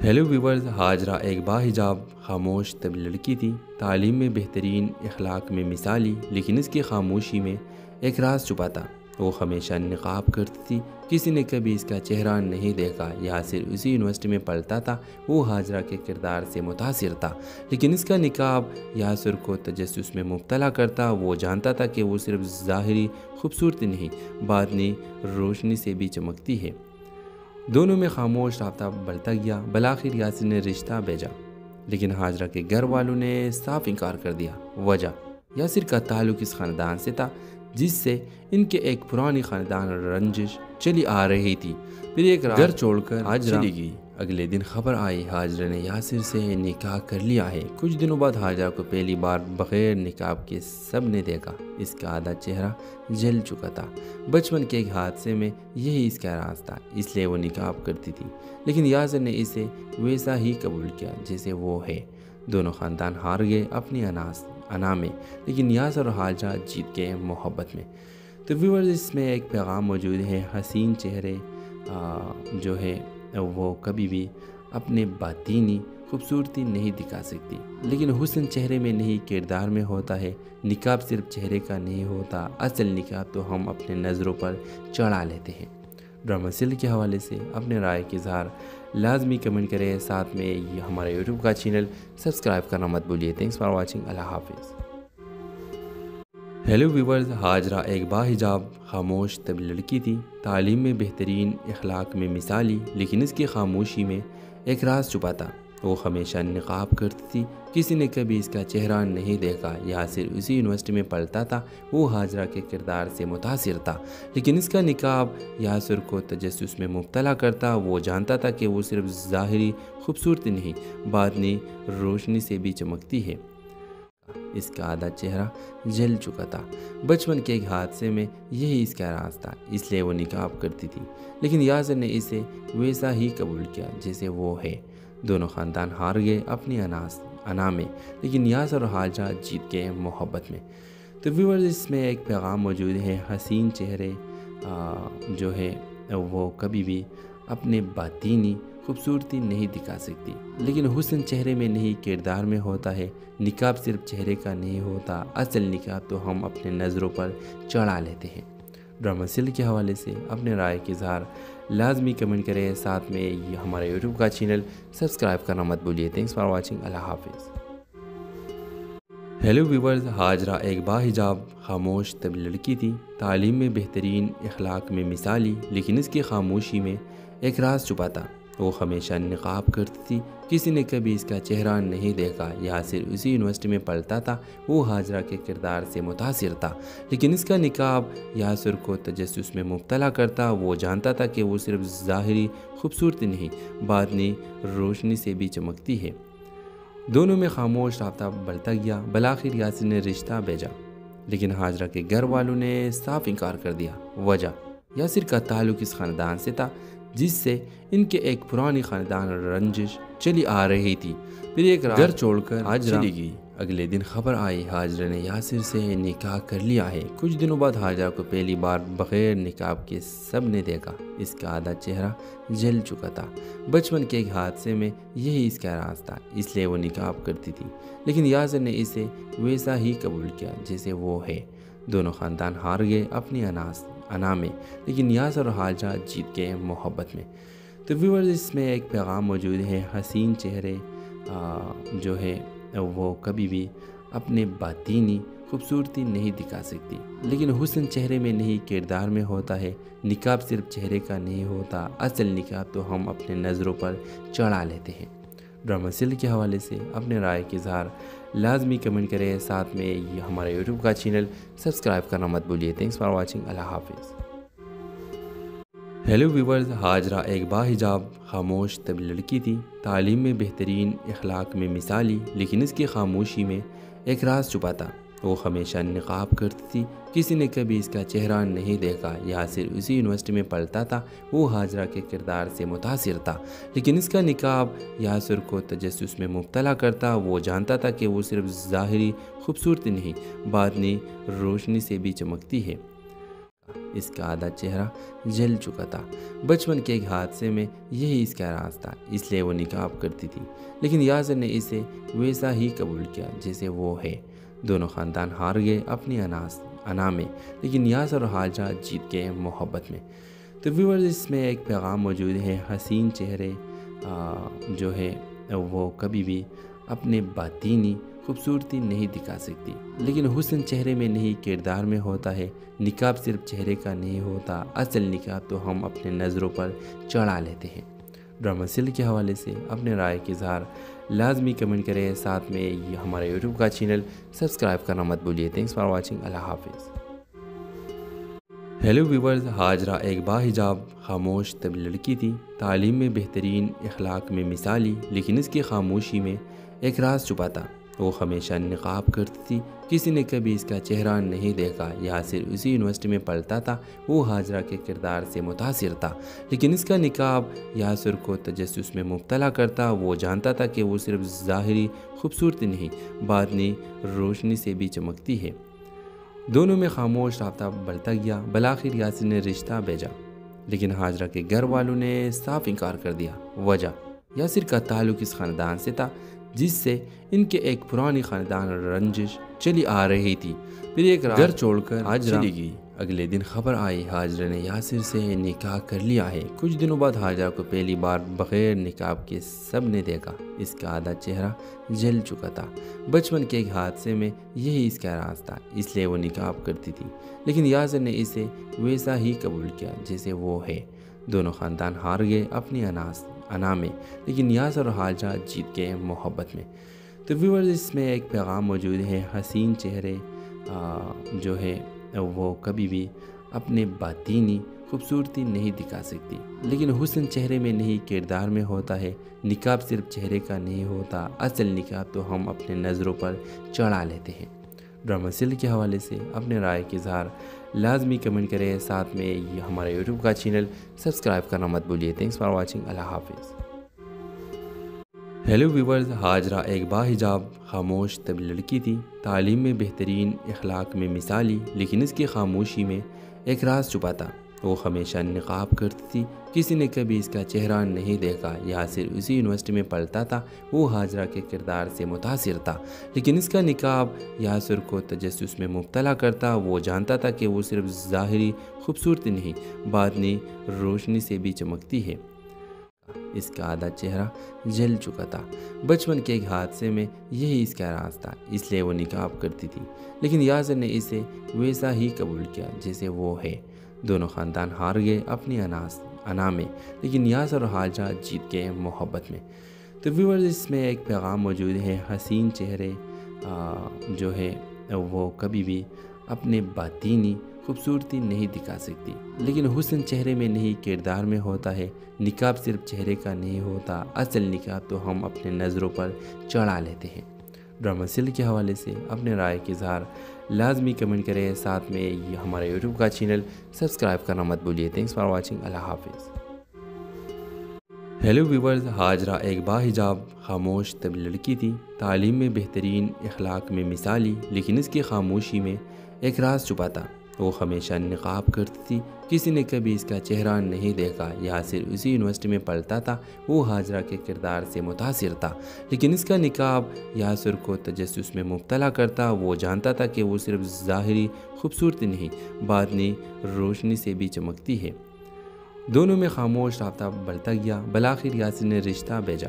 ہیلو ویورز، حاجرہ ایک باحجاب خاموش طبی لڑکی تھی، تعلیم میں بہترین، اخلاق میں مثالی، لیکن اس کی خاموشی میں ایک راز چھپا تھا۔ وہ ہمیشہ نقاب کرتی تھی، کسی نے کبھی اس کا چہرہ نہیں دیکھا۔ یاسر اسی یونیورسٹی میں پڑھتا تھا، وہ حاجرہ کے کردار سے متاثر تھا، لیکن اس کا نقاب یاسر کو تجسس میں مبتلا کرتا۔ وہ جانتا تھا کہ وہ صرف ظاہری خوبصورتی نہیں، باطنی روشنی سے بھی چمکتی ہے۔ دونوں میں خاموش رابطہ بڑھتا گیا۔ بالآخر یاسر نے رشتہ بھیجا، لیکن حاجرہ کے گھر والوں نے صاف انکار کر دیا۔ وجہ، یاسر کا تعلق اس خاندان سے تھا جس سے ان کے ایک پرانی خاندان رنجش چلی آ رہی تھی۔ پھر ایک رات گھر چھوڑ کر حاجرہ چلی گئی۔ اگلے دن خبر آئی حاجرہ نے یاسر سے نکاح کر لیا ہے۔ کچھ دنوں بعد حاجرہ کو پہلی بار بغیر نقاب کے سب نے دیکھا۔ اس کا آدھا چہرہ جل چکا تھا۔ بچپن کے ایک حادثے میں یہی اس کا راز تھا، اس لیے وہ نقاب کرتی تھی، لیکن یاسر نے اسے ویسا ہی قبول کیا جیسے وہ ہے۔ دونوں خاندان ہار گئے اپنی انا میں، لیکن یاسر اور حاجرہ جیت گئے محبت میں۔ تو ویورز اس میں ایک پیغام موجود ہے، حسین چہرے جو ہے وہ کبھی بھی اپنے باطینی خوبصورتی نہیں دکھا سکتی، لیکن حسن چہرے میں نہیں کردار میں ہوتا ہے۔ نقاب صرف چہرے کا نہیں ہوتا، اصل نقاب تو ہم اپنے نظروں پر چڑھا لیتے ہیں۔ ڈرامہ سیریل کے حوالے سے اپنے رائے کے اظہار لازمی کمنٹ کریں، ساتھ میں یہ ہمارا یوٹیوب کا چینل سبسکرائب کرنا مت بھولیے۔ تھینکس فار واچنگ، اللہ حافظ۔ ہیلو ویورز، ہاجرہ ایک باحجاب خاموش طبی لڑکی تھی، تعلیم میں بہترین، اخلاق میں مثالی، لیکن اس کی خاموشی میں ایک راز چھپا تھا۔ وہ ہمیشہ نقاب کرتی تھی، کسی نے کبھی اس کا چہرہ نہیں دیکھا۔ یاسر اسی یونیورسٹی میں پڑھتا تھا، وہ ہاجرہ کے کردار سے متاثر تھا، لیکن اس کا نقاب یاسر کو تجسس میں مبتلا کرتا۔ وہ جانتا تھا کہ وہ صرف ظاہری خوبصورتی نہیں، باطنی روشنی سے بھی چمکتی ہے۔ اس کا آدھا چہرہ جل چکا تھا۔ بچپن کے ایک حادثے میں یہی اس کا راز تھا، اس لیے وہ نقاب کرتی تھی، لیکن یاسر نے اسے ویسا ہی قبول کیا جیسے وہ ہے۔ دونوں خاندان ہار گئے اپنی انا میں، لیکن یاسر اور ہاجرہ جیت گئے محبت میں۔ تو ویورز، اس میں ایک پیغام موجود ہے، حسین چہرے جو ہے وہ کبھی بھی اپنے باطینی خوبصورتی نہیں دکھا سکتی، لیکن حسن چہرے میں نہیں کردار میں ہوتا ہے۔ نقاب صرف چہرے کا نہیں ہوتا، اصل نقاب تو ہم اپنے نظروں پر چڑھا لیتے ہیں۔ ڈرامہ سل کے حوالے سے اپنے رائے کے اظہار لازمی کمنٹ کریں، ساتھ میں یہ ہمارا یوٹیوب کا چینل سبسکرائب کرنا مت بھولیے۔ تھینکس فار واچنگ، اللہ حافظ۔ ہیلو ویورز، ہاجرہ ایک باحجاب خاموش طبی لڑکی تھی، تعلیم میں بہترین، اخلاق میں مثالی، لیکن اس کی خاموشی میں ایک راز چھپا تھا۔ وہ ہمیشہ نقاب کرتی تھی، کسی نے کبھی اس کا چہرہ نہیں دیکھا۔ یاسر اسی یونیورسٹی میں پڑھتا تھا، وہ ہاجرہ کے کردار سے متاثر تھا، لیکن اس کا نقاب یاسر کو تجسس میں مبتلا کرتا۔ وہ جانتا تھا کہ وہ صرف ظاہری خوبصورتی نہیں، باطنی روشنی سے بھی چمکتی ہے۔ دونوں میں خاموش رابطہ بڑھتا گیا۔ بالآخر یاسر نے رشتہ بھیجا، لیکن ہاجرہ کے گھر والوں نے صاف انکار کر دیا۔ وجہ، یاسر کا تعلق اس خاندان سے تھا جس سے ان کے ایک پرانی خاندان رنجش چلی آ رہی تھی۔ پھر ایک رات گھر چھوڑ کر ہاجرہ چلی گئی۔ اگلے دن خبر آئی ہاجرہ نے یاسر سے نکاح کر لیا ہے۔ کچھ دنوں بعد ہاجرہ کو پہلی بار بغیر نقاب کے سب نے دیکھا۔ اس کا آدھا چہرہ جل چکا تھا۔ بچپن کے ایک حادثے میں یہی اس کا راز تھا، اس لیے وہ نقاب کرتی تھی، لیکن یاسر نے اسے ویسا ہی قبول کیا جیسے وہ ہے۔ دونوں خاندان ہار گئے اپنی انا میں، لیکن یاسر اور ہاجرہ جیت گئے محبت میں۔ تو ویورز، اس میں ایک پیغام موجود ہے، حسین چہرے جو ہے وہ کبھی بھی اپنے باطینی خوبصورتی نہیں دکھا سکتی، لیکن حسن چہرے میں نہیں کردار میں ہوتا ہے۔ نقاب صرف چہرے کا نہیں ہوتا، اصل نقاب تو ہم اپنے نظروں پر چڑھا لیتے ہیں۔ ڈرامہ سل کے حوالے سے اپنے رائے کے اظہار لازمی کمنٹ کریں، ساتھ میں یہ ہمارا یوٹیوب کا چینل سبسکرائب کرنا مت بھولیے۔ تھینکس فار واچنگ، اللہ حافظ۔ ہیلو ویورز، ہاجرہ ایک باحجاب خاموش طبی لڑکی تھی، تعلیم میں بہترین، اخلاق میں مثالی، لیکن اس کی خاموشی میں ایک راز چھپا تھا۔ وہ ہمیشہ نقاب کرتی تھی، کسی نے کبھی اس کا چہرہ نہیں دیکھا۔ یاسر اسی یونیورسٹی میں پڑھتا تھا، وہ ہاجرہ کے کردار سے متاثر تھا، لیکن اس کا نقاب یاسر کو تجسس میں مبتلا کرتا۔ وہ جانتا تھا کہ وہ صرف ظاہری خوبصورتی نہیں، باطنی روشنی سے بھی چمکتی ہے۔ اس کا آدھا چہرہ جل چکا تھا۔ بچپن کے ایک حادثے میں یہی اس کا راز تھا، اس لیے وہ نقاب کرتی تھی، لیکن یاسر نے اسے ویسا ہی قبول کیا جیسے وہ ہے۔ دونوں خاندان ہار گئے اپنی انا میں، لیکن یاسر اور ہاجرہ جیت گئے محبت میں۔ تو ویورز، اس میں ایک پیغام موجود ہے، حسین چہرے جو ہے وہ کبھی بھی اپنے باطینی خوبصورتی نہیں دکھا سکتی، لیکن حسن چہرے میں نہیں کردار میں ہوتا ہے۔ نقاب صرف چہرے کا نہیں ہوتا، اصل نقاب تو ہم اپنے نظروں پر چڑھا لیتے ہیں۔ ڈرامہ سل کے حوالے سے اپنے رائے کے اظہار لازمی کمنٹ کریں، ساتھ میں یہ ہمارا یوٹیوب کا چینل سبسکرائب کرنا مت بھولیے۔ تھینکس فار واچنگ، اللہ حافظ۔ ہیلو ویورز، ہاجرہ ایک باحجاب خاموش طبی لڑکی تھی، تعلیم میں بہترین، اخلاق میں مثالی، لیکن اس کی خاموشی میں ایک راز چھپا تھا۔ وہ ہمیشہ نقاب کرتی تھی، کسی نے کبھی اس کا چہرہ نہیں دیکھا۔ یاسر اسی یونیورسٹی میں پڑھتا تھا، وہ ہاجرہ کے کردار سے متاثر تھا، لیکن اس کا نقاب یاسر کو تجسس میں مبتلا کرتا۔ وہ جانتا تھا کہ وہ صرف ظاہری خوبصورتی نہیں، باطنی روشنی سے بھی چمکتی ہے۔ دونوں میں خاموش رابطہ بڑھتا گیا۔ بالآخر یاسر نے رشتہ بھیجا، لیکن ہاجرہ کے گھر والوں نے صاف انکار کر دیا۔ وجہ، یاسر کا تعلق اس خاندان سے تھا جس سے ان کے ایک پرانی خاندان رنجش چلی آ رہی تھی۔ پھر ایک رات گھر چھوڑ کر ہاجرہ چلی گئی۔ اگلے دن خبر آئی ہاجرہ نے یاسر سے نکاح کر لیا ہے۔ کچھ دنوں بعد ہاجرہ کو پہلی بار بغیر نقاب کے سب نے دیکھا۔ اس کا آدھا چہرہ جل چکا تھا۔ بچپن کے ایک حادثے میں یہی اس کا راز تھا، اس لیے وہ نقاب کرتی تھی، لیکن یاسر نے اسے ویسا ہی قبول کیا جیسے وہ ہے۔ دونوں خاندان ہار گئے اپنی انا میں، لیکن یاسر اور ہاجرہ جیت گئے محبت میں۔ تو ویورز، اس میں ایک پیغام موجود ہے، حسین چہرے جو ہے وہ کبھی بھی اپنے باطینی خوبصورتی نہیں دکھا سکتی، لیکن حسن چہرے میں نہیں کردار میں ہوتا ہے۔ نقاب صرف چہرے کا نہیں ہوتا، اصل نقاب تو ہم اپنے نظروں پر چڑھا لیتے ہیں۔ ڈرامہ سیریل کے حوالے سے اپنے رائے کا اظہار لازمی کمنٹ کریں، ساتھ میں یہ ہمارے یوٹیوب کا چینل سبسکرائب کرنا مت بھولیے۔ تھینکس فار واچنگ، اللہ حافظ۔ ہیلو ویورز، ہاجرہ ایک باحجاب خاموش طبی لڑکی تھی، تعلیم میں بہترین، اخلاق میں مثالی، لیکن اس کی خاموشی میں ایک راز چھپا تھا۔ وہ ہمیشہ نقاب کرتی تھی، کسی نے کبھی اس کا چہرہ نہیں دیکھا۔ یاسر اسی یونیورسٹی میں پڑھتا تھا، وہ ہاجرہ کے کردار سے متاثر تھا، لیکن اس کا نقاب یاسر کو تجسس میں مبتلا کرتا۔ وہ جانتا تھا کہ وہ صرف ظاہری خوبصورتی نہیں، باطنی روشنی سے بھی چمکتی ہے۔ اس کا آدھا چہرہ جل چکا تھا۔ بچپن کے ایک حادثے میں یہی اس کا راز تھا، اس لیے وہ نقاب کرتی تھی، لیکن یاسر نے اسے ویسا ہی قبول کیا جیسے وہ ہے۔ دونوں خاندان ہار گئے اپنی انا میں، لیکن یاسر اور ہاجرہ جیت گئے محبت میں۔ تو ویورز، اس میں ایک پیغام موجود ہے، حسین چہرے جو ہے وہ کبھی بھی اپنے باطینی خوبصورتی نہیں دکھا سکتی، لیکن حسن چہرے میں نہیں کردار میں ہوتا ہے۔ نقاب صرف چہرے کا نہیں ہوتا، اصل نقاب تو ہم اپنے نظروں پر چڑھا لیتے ہیں۔ ڈرامہ سیریل کے حوالے سے اپنے رائے کا اظہار لازمی کمنٹ کریں، ساتھ میں یہ ہمارے یوٹیوب کا چینل سبسکرائب کرنا مت بھولیے۔ تھینکس فار واچنگ، اللہ حافظ۔ ہیلو ویورز، ہاجرہ ایک باحجاب خاموش طبی لڑکی تھی، تعلیم میں بہترین، اخلاق میں مثالی، لیکن اس کی خاموشی میں ایک راز چھپا تھا۔ وہ ہمیشہ نقاب کرتی تھی، کسی نے کبھی اس کا چہرہ نہیں دیکھا۔ یاسر اسی یونیورسٹی میں پڑھتا تھا، وہ ہاجرہ کے کردار سے متاثر تھا، لیکن اس کا نقاب یاسر کو تجسس میں مبتلا کرتا۔ وہ جانتا تھا کہ وہ صرف ظاہری خوبصورتی نہیں، باطنی روشنی سے بھی چمکتی ہے۔ دونوں میں خاموش رابطہ بڑھتا گیا۔ بالآخر یاسر نے رشتہ بھیجا،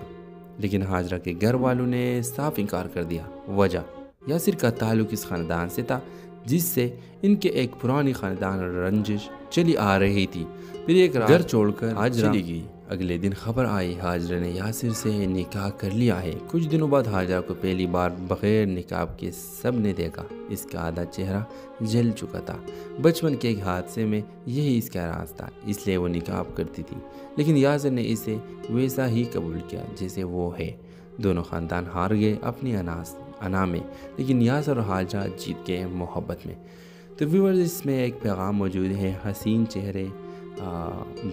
لیکن ہاجرہ کے گھر والوں نے صاف انکار کر دیا۔ وجہ، یاسر کا تعلق اس خاندان سے تھا جس سے ان کے ایک پرانی خاندان رنجش چلی آ رہی تھی۔ پھر ایک رات گھر چھوڑ کر ہاجرہ چلی گئی۔ اگلے دن خبر آئی ہاجرہ نے یاسر سے نکاح کر لیا ہے۔ کچھ دنوں بعد ہاجرہ کو پہلی بار بغیر نقاب کے سب نے دیکھا۔ اس کا آدھا چہرہ جل چکا تھا۔ بچپن کے ایک حادثے میں یہی اس کا راز تھا، اس لیے وہ نقاب کرتی تھی، لیکن یاسر نے اسے ویسا ہی قبول کیا جیسے وہ ہے۔ دونوں خاندان ہار گئے اپنی انا میں، لیکن یاسر اور ہاجرہ جیت گئے محبت میں۔ تو ویورز، اس میں ایک پیغام موجود ہے، حسین چہرے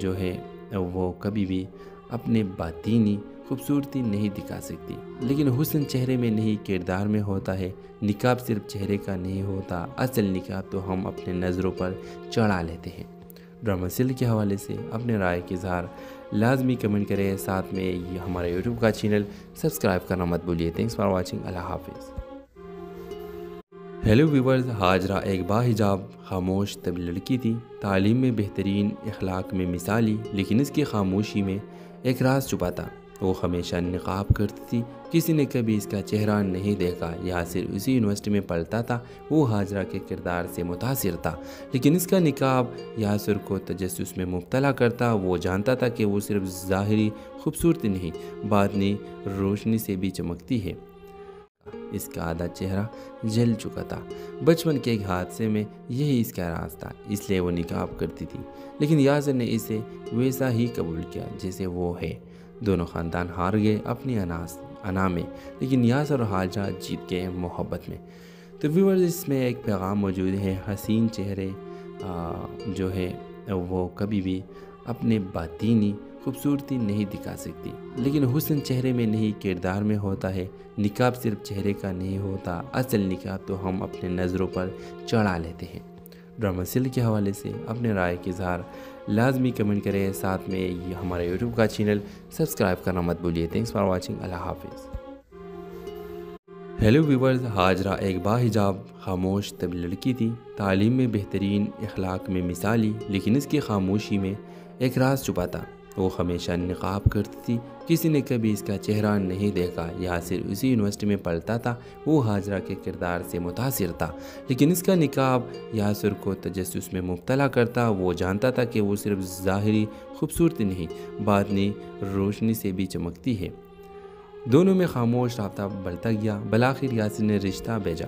جو ہے وہ کبھی بھی اپنے باطینی خوبصورتی نہیں دکھا سکتی، لیکن حسن چہرے میں نہیں کردار میں ہوتا ہے۔ نقاب صرف چہرے کا نہیں ہوتا، اصل نقاب تو ہم اپنے نظروں پر چڑھا لیتے ہیں۔ ڈرامہ سیریل کے حوالے سے اپنے رائے کا اظہار لازمی کمنٹ کریں، ساتھ میں یہ ہمارے یوٹیوب کا چینل سبسکرائب کرنا مت بھولیے۔ تھینکس فار واچنگ، اللہ حافظ۔ ہیلو ویورز، ہاجرہ ایک باحجاب خاموش طبی لڑکی تھی، تعلیم میں بہترین، اخلاق میں مثالی، لیکن اس کی خاموشی میں ایک راز چھپا تھا۔ وہ ہمیشہ نقاب کرتی تھی، کسی نے کبھی اس کا چہرہ نہیں دیکھا۔ یاسر اسی یونیورسٹی میں پڑھتا تھا، وہ ہاجرہ کے کردار سے متاثر تھا، لیکن اس کا نقاب یاسر کو تجسس میں مبتلا کرتا۔ وہ جانتا تھا کہ وہ صرف ظاہری خوبصورتی نہیں، باطنی روشنی سے بھی چمکتی ہے۔ اس کا آدھا چہرہ جل چکا تھا۔ بچپن کے ایک حادثے میں یہی اس کا راز تھا، اس لیے وہ نقاب کرتی تھی، لیکن یاسر نے اسے ویسا ہی قبول کیا جیسے وہ ہے۔ دونوں خاندان ہار گئے اپنی انا میں، لیکن یاسر اور ہاجرہ جیت گئے محبت میں۔ تو ویورز، اس میں ایک پیغام موجود ہے، حسین چہرے جو ہے وہ کبھی بھی اپنے باطینی خوبصورتی نہیں دکھا سکتی، لیکن حسن چہرے میں نہیں کردار میں ہوتا ہے۔ نقاب صرف چہرے کا نہیں ہوتا، اصل نقاب تو ہم اپنے نظروں پر چڑھا لیتے ہیں۔ ڈرامہ سیریل کے حوالے سے اپنے رائے کا اظہار لازمی کمنٹ کریں، ساتھ میں یہ ہمارے یوٹیوب کا چینل سبسکرائب کرنا مت بھولیے۔ تھینکس فار واچنگ، اللہ حافظ۔ ہیلو ویورز، ہاجرہ ایک باحجاب خاموش طب لڑکی تھی، تعلیم میں بہترین، اخلاق میں مثالی، لیکن اس کی خاموشی میں ایک راز چھپا تھا۔ وہ ہمیشہ نقاب کرتی تھی، کسی نے کبھی اس کا چہرہ نہیں دیکھا۔ یاسر اسی یونیورسٹی میں پڑھتا تھا، وہ ہاجرہ کے کردار سے متاثر تھا، لیکن اس کا نقاب یاسر کو تجسس میں مبتلا کرتا۔ وہ جانتا تھا کہ وہ صرف ظاہری خوبصورتی نہیں، باطنی روشنی سے بھی چمکتی ہے۔ دونوں میں خاموش رابطہ بڑھتا گیا۔ بالآخر یاسر نے رشتہ بھیجا،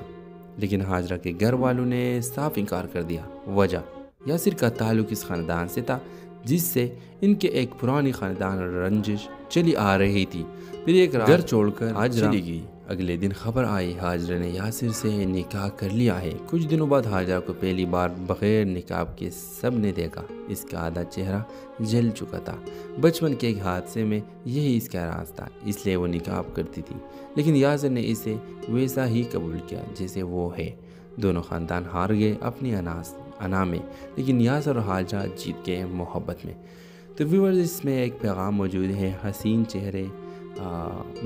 لیکن ہاجرہ کے گھر والوں نے صاف انکار کر دیا۔ وجہ، یاسر کا تعلق اس خاندان سے تھا جس سے ان کے ایک پرانی خاندان رنجش چلی آ رہی تھی۔ پھر ایک رات گھر چھوڑ کر ہاجرہ چلی گئی۔ اگلے دن خبر آئی ہاجرہ نے یاسر سے نکاح کر لیا ہے۔ کچھ دنوں بعد ہاجرہ کو پہلی بار بغیر نقاب کے سب نے دیکھا۔ اس کا آدھا چہرہ جل چکا تھا۔ بچپن کے ایک حادثے میں یہی اس کا راز تھا، اس لیے وہ نقاب کرتی تھی، لیکن یاسر نے اسے ویسا ہی قبول کیا جیسے وہ ہے۔ دونوں خاندان ہار گئے اپنی انا میں، لیکن یاسر اور ہاجرہ جیت گئے محبت میں۔ تو ویورز، اس میں ایک پیغام موجود ہے، حسین چہرے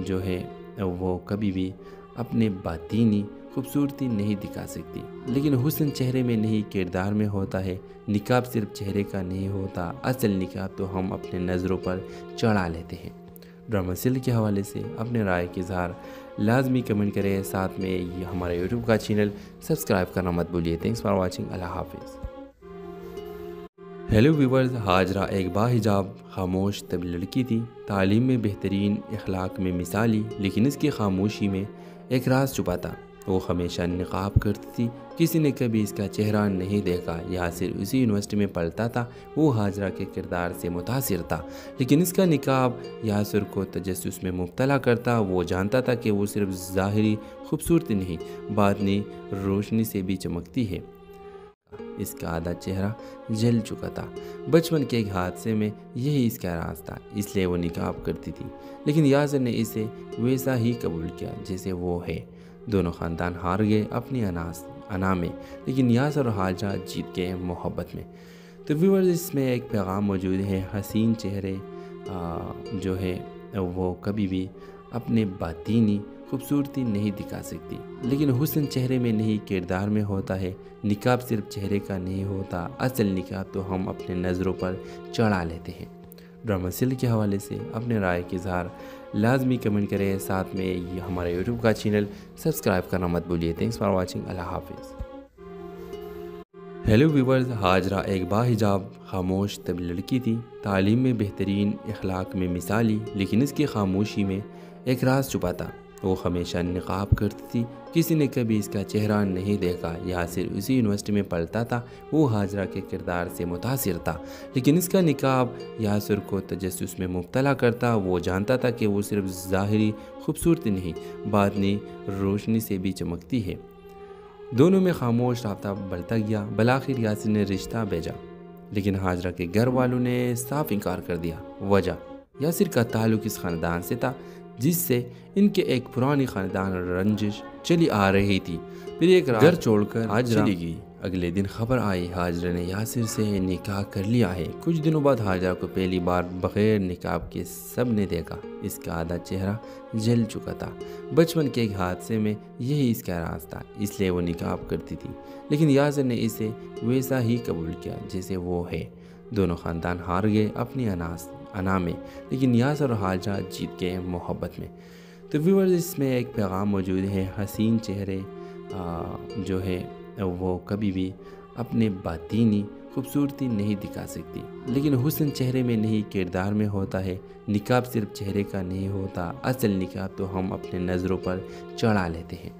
جو ہے وہ کبھی بھی اپنے باطینی خوبصورتی نہیں دکھا سکتی، لیکن حسن چہرے میں نہیں کردار میں ہوتا ہے۔ نقاب صرف چہرے کا نہیں ہوتا، اصل نقاب تو ہم اپنے نظروں پر چڑھا لیتے ہیں۔ ڈرامہ سیل کے حوالے سے اپنے رائے کے اظہار لازمی کمنٹ کریں، ساتھ میں یہ ہمارے یوٹیوب کا چینل سبسکرائب کرنا مت بھولیے۔ تھینکس فار واچنگ، اللہ حافظ۔ ہیلو ویورز، ہاجرہ ایک باحجاب خاموش طب لڑکی تھی، تعلیم میں بہترین، اخلاق میں مثالی، لیکن اس کی خاموشی میں ایک راز چھپا تھا۔ وہ ہمیشہ نقاب کرتی تھی، کسی نے کبھی اس کا چہرہ نہیں دیکھا۔ یاسر اسی یونیورسٹی میں پڑھتا تھا، وہ ہاجرہ کے کردار سے متاثر تھا، لیکن اس کا نقاب یاسر کو تجسس میں مبتلا کرتا۔ وہ جانتا تھا کہ وہ صرف ظاہری خوبصورتی نہیں، باطنی روشنی سے بھی چمکتی ہے۔ اس کا آدھا چہرہ جل چکا تھا۔ بچپن کے ایک حادثے میں یہی اس کا راز تھا، اس لیے وہ نقاب کرتی تھی، لیکن یاسر نے اسے ویسا ہی قبول کیا جیسے وہ ہے۔ دونوں خاندان ہار گئے اپنی انا میں، لیکن یاسر اور ہاجرہ جیت گئے محبت میں۔ تو ویورز، اس میں ایک پیغام موجود ہے، حسین چہرے جو ہے وہ کبھی بھی اپنے باطینی خوبصورتی نہیں دکھا سکتی، لیکن حسن چہرے میں نہیں کردار میں ہوتا ہے۔ نقاب صرف چہرے کا نہیں ہوتا، اصل نقاب تو ہم اپنے نظروں پر چڑھا لیتے ہیں۔ ڈرامہ سیل کے حوالے سے اپنے رائے کے اظہار لازمی کمنٹ کریں، ساتھ میں یہ ہمارے یوٹیوب کا چینل سبسکرائب کرنا مت بھولیے۔ تھینکس فار واچنگ، اللہ حافظ۔ ہیلو ویورز، ہاجرہ ایک باحجاب خاموش طب لڑکی تھی، تعلیم میں بہترین، اخلاق میں مثالی، لیکن اس کی خاموشی میں ایک راز چھپا تھا۔ وہ ہمیشہ نقاب کرتی تھی، کسی نے کبھی اس کا چہرہ نہیں دیکھا۔ یاسر اسی یونیورسٹی میں پڑھتا تھا، وہ ہاجرہ کے کردار سے متاثر تھا، لیکن اس کا نقاب یاسر کو تجسس میں مبتلا کرتا۔ وہ جانتا تھا کہ وہ صرف ظاہری خوبصورتی نہیں، باطنی روشنی سے بھی چمکتی ہے۔ دونوں میں خاموش رابطہ بڑھتا گیا۔ بالآخر یاسر نے رشتہ بھیجا، لیکن ہاجرہ کے گھر والوں نے صاف انکار کر دیا۔ وجہ، یاسر کا تعلق اس خاندان سے تھا جس سے ان کے ایک پرانی خاندان رنجش چلی آ رہی تھی۔ پھر ایک رات گھر چھوڑ کر ہاجرہ چلی گئی۔ اگلے دن خبر آئی ہاجرہ نے یاسر سے نکاح کر لیا ہے۔ کچھ دنوں بعد ہاجرہ کو پہلی بار بغیر نقاب کے سب نے دیکھا۔ اس کا آدھا چہرہ جل چکا تھا۔ بچپن کے ایک حادثے میں یہی اس کا راز تھا، اس لیے وہ نقاب کرتی تھی، لیکن یاسر نے اسے ویسا ہی قبول کیا جیسے وہ ہے۔ دونوں خاندان ہار گئے اپنی انا میں، لیکن یاسر اور ہاجرہ جیت گئے محبت میں۔ تو ویورز، اس میں ایک پیغام موجود ہے، حسین چہرے جو ہے وہ کبھی بھی اپنے باطینی خوبصورتی نہیں دکھا سکتی، لیکن حسن چہرے میں نہیں کردار میں ہوتا ہے۔ نقاب صرف چہرے کا نہیں ہوتا، اصل نقاب تو ہم اپنے نظروں پر چڑھا لیتے ہیں۔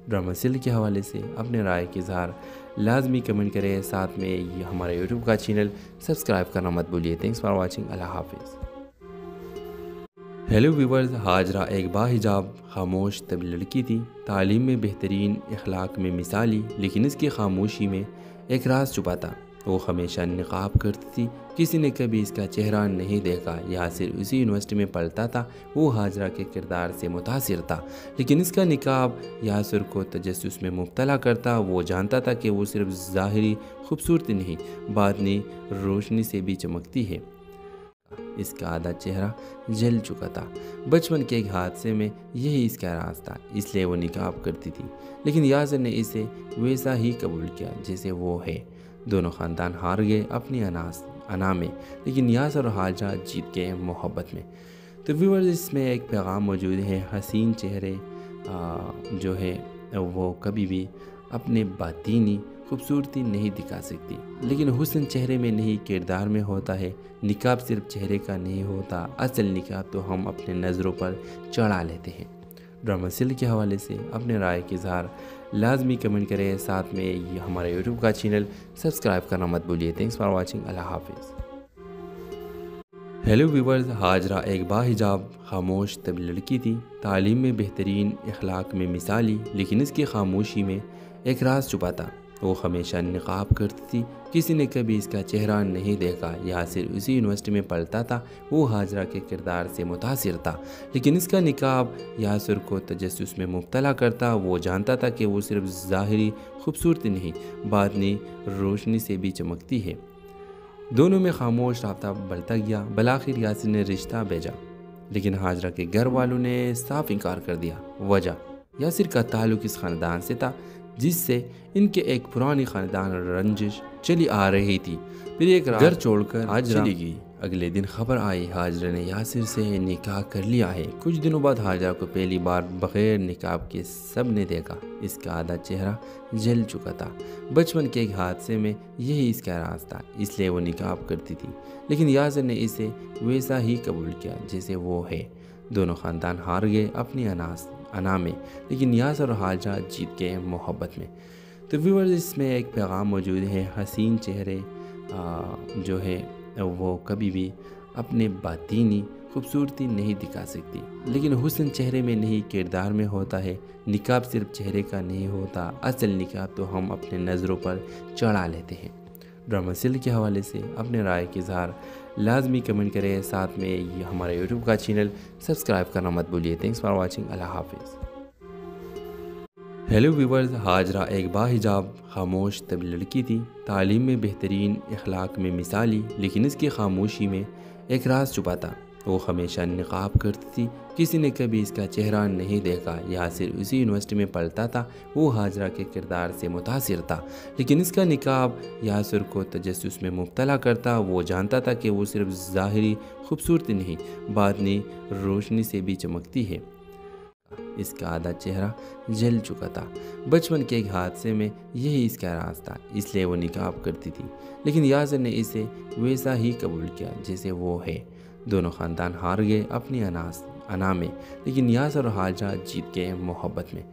ڈرامہ سیل کے حوالے سے اپنے رائے کے اظہار لازمی کمنٹ کریں، ساتھ میں یہ ہمارے یوٹیوب کا چینل سبسکرائب کرنا مت بھولیے۔ تھینکس فار واچنگ، اللہ حافظ۔ ہیلو ویورز، ہاجرہ ایک باحجاب خاموش طب لڑکی تھی، تعلیم میں بہترین، اخلاق میں مثالی، لیکن اس کی خاموشی میں ایک راز چھپا تھا۔ وہ ہمیشہ نقاب کرتی تھی، کسی نے کبھی اس کا چہرہ نہیں دیکھا۔ یاسر اسی یونیورسٹی میں پڑھتا تھا، وہ ہاجرہ کے کردار سے متاثر تھا، لیکن اس کا نقاب یاسر کو تجسس میں مبتلا کرتا۔ وہ جانتا تھا کہ وہ صرف ظاہری خوبصورتی نہیں، باطنی روشنی سے بھی چمکتی ہے۔ اس کا آدھا چہرہ جل چکا تھا۔ بچپن کے ایک حادثے میں یہی اس کا راز تھا، اس لیے وہ نقاب کرتی تھی، لیکن یاسر نے اسے ویسا ہی قبول کیا جیسے وہ ہے۔ دونوں خاندان ہار گئے اپنی انا میں، لیکن یاسر اور حاجرہ جیت گئے محبت میں۔ تو ویورز، اس میں ایک پیغام موجود ہے، حسین چہرے جو ہے وہ کبھی بھی اپنے باطینی خوبصورتی نہیں دکھا سکتی، لیکن حسن چہرے میں نہیں کردار میں ہوتا ہے۔ نقاب صرف چہرے کا نہیں ہوتا، اصل نقاب تو ہم اپنے نظروں پر چڑھا لیتے ہیں۔ ڈرامہ سیریل کے حوالے سے اپنے رائے کا اظہار لازمی کمنٹ کریں، ساتھ میں یہ ہمارا یوٹیوب کا چینل سبسکرائب کرنا مت بھولیے۔ تھینکس فار واچنگ، اللہ حافظ۔ ہیلو ویورز، حاجرہ ایک باحجاب خاموش طبی لڑکی تھی، تعلیم میں بہترین، اخلاق میں مثالی، لیکن اس کی خاموشی میں ایک راز چھپا تھا۔ وہ ہمیشہ نقاب کرتی تھی، کسی نے کبھی اس کا چہرہ نہیں دیکھا۔ یاسر اسی یونیورسٹی میں پڑھتا تھا، وہ حاجرہ کے کردار سے متاثر تھا، لیکن اس کا نقاب یاسر کو تجسس میں مبتلا کرتا۔ وہ جانتا تھا کہ وہ صرف ظاہری خوبصورتی نہیں، باطنی روشنی سے بھی چمکتی ہے۔ دونوں میں خاموش رابطہ بڑھتا گیا۔ بالآخر یاسر نے رشتہ بھیجا، لیکن حاجرہ کے گھر والوں نے صاف انکار کر دیا۔ وجہ، یاسر کا تعلق اس خاندان سے تھا جس سے ان کے ایک پرانی خاندان رنجش چلی آ رہی تھی۔ پھر ایک رات گھر چھوڑ کر حاجرہ چلی گئی۔ اگلے دن خبر آئی حاجرہ نے یاسر سے نکاح کر لیا ہے۔ کچھ دنوں بعد حاجرہ کو پہلی بار بغیر نقاب کے سب نے دیکھا۔ اس کا آدھا چہرہ جل چکا تھا۔ بچپن کے ایک حادثے میں یہی اس کا راز تھا، اس لیے وہ نقاب کرتی تھی، لیکن یاسر نے اسے ویسا ہی قبول کیا جیسے وہ ہے۔ دونوں خاندان ہار گئے اپنی انا میں، لیکن یاسر اور حاجرہ جیت گئے محبت میں۔ تو ویورز، اس میں ایک پیغام موجود ہے، حسین چہرے جو ہے وہ کبھی بھی اپنے باطینی خوبصورتی نہیں دکھا سکتی، لیکن حسن چہرے میں نہیں کردار میں ہوتا ہے۔ نقاب صرف چہرے کا نہیں ہوتا، اصل نقاب تو ہم اپنے نظروں پر چڑھا لیتے ہیں۔ ڈرامہ سیریل کے حوالے سے اپنے رائے کا اظہار لازمی کمنٹ کریں، ساتھ میں یہ ہمارا یوٹیوب کا چینل سبسکرائب کرنا مت بھولیے۔ تھینکس فار واچنگ، اللہ حافظ۔ ہیلو ویورز، حاجرہ ایک باحجاب خاموش طبی لڑکی تھی، تعلیم میں بہترین، اخلاق میں مثالی، لیکن اس کی خاموشی میں ایک راز چھپا تھا۔ وہ ہمیشہ نقاب کرتی تھی، کسی نے کبھی اس کا چہرہ نہیں دیکھا۔ یاسر اسی یونیورسٹی میں پڑھتا تھا، وہ حاجرہ کے کردار سے متاثر تھا، لیکن اس کا نقاب یاسر کو تجسس میں مبتلا کرتا۔ وہ جانتا تھا کہ وہ صرف ظاہری خوبصورتی نہیں، باطنی روشنی سے بھی چمکتی ہے۔ اس کا آدھا چہرہ جل چکا تھا۔ بچپن کے ایک حادثے میں یہی اس کا راز تھا، اس لیے وہ نقاب کرتی تھی، لیکن یاسر نے اسے ویسا ہی قبول کیا جیسے وہ ہے۔ دونوں خاندان ہار گئے اپنی انا میں، لیکن یاسر اور حاجرہ جیت گئے محبت میں۔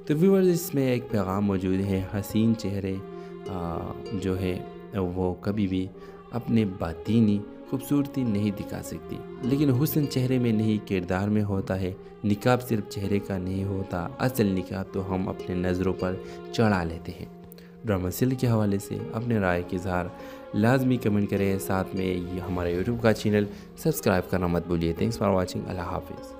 تو ویورز، اس میں ایک پیغام موجود ہے، حسین چہرے جو ہے وہ کبھی بھی اپنے باطینی خوبصورتی نہیں دکھا سکتی، لیکن حسن چہرے میں نہیں کردار میں ہوتا ہے۔ نقاب صرف چہرے کا نہیں ہوتا، اصل نقاب تو ہم اپنے نظروں پر چڑھا لیتے ہیں۔ ڈرامہ سیریل کے حوالے سے اپنے رائے کا اظہار لازمی کمنٹ کریں، ساتھ میں یہ ہمارا یوٹیوب کا چینل سبسکرائب کرنا مت بھولیے۔ تھینکس فار واچنگ، اللہ حافظ۔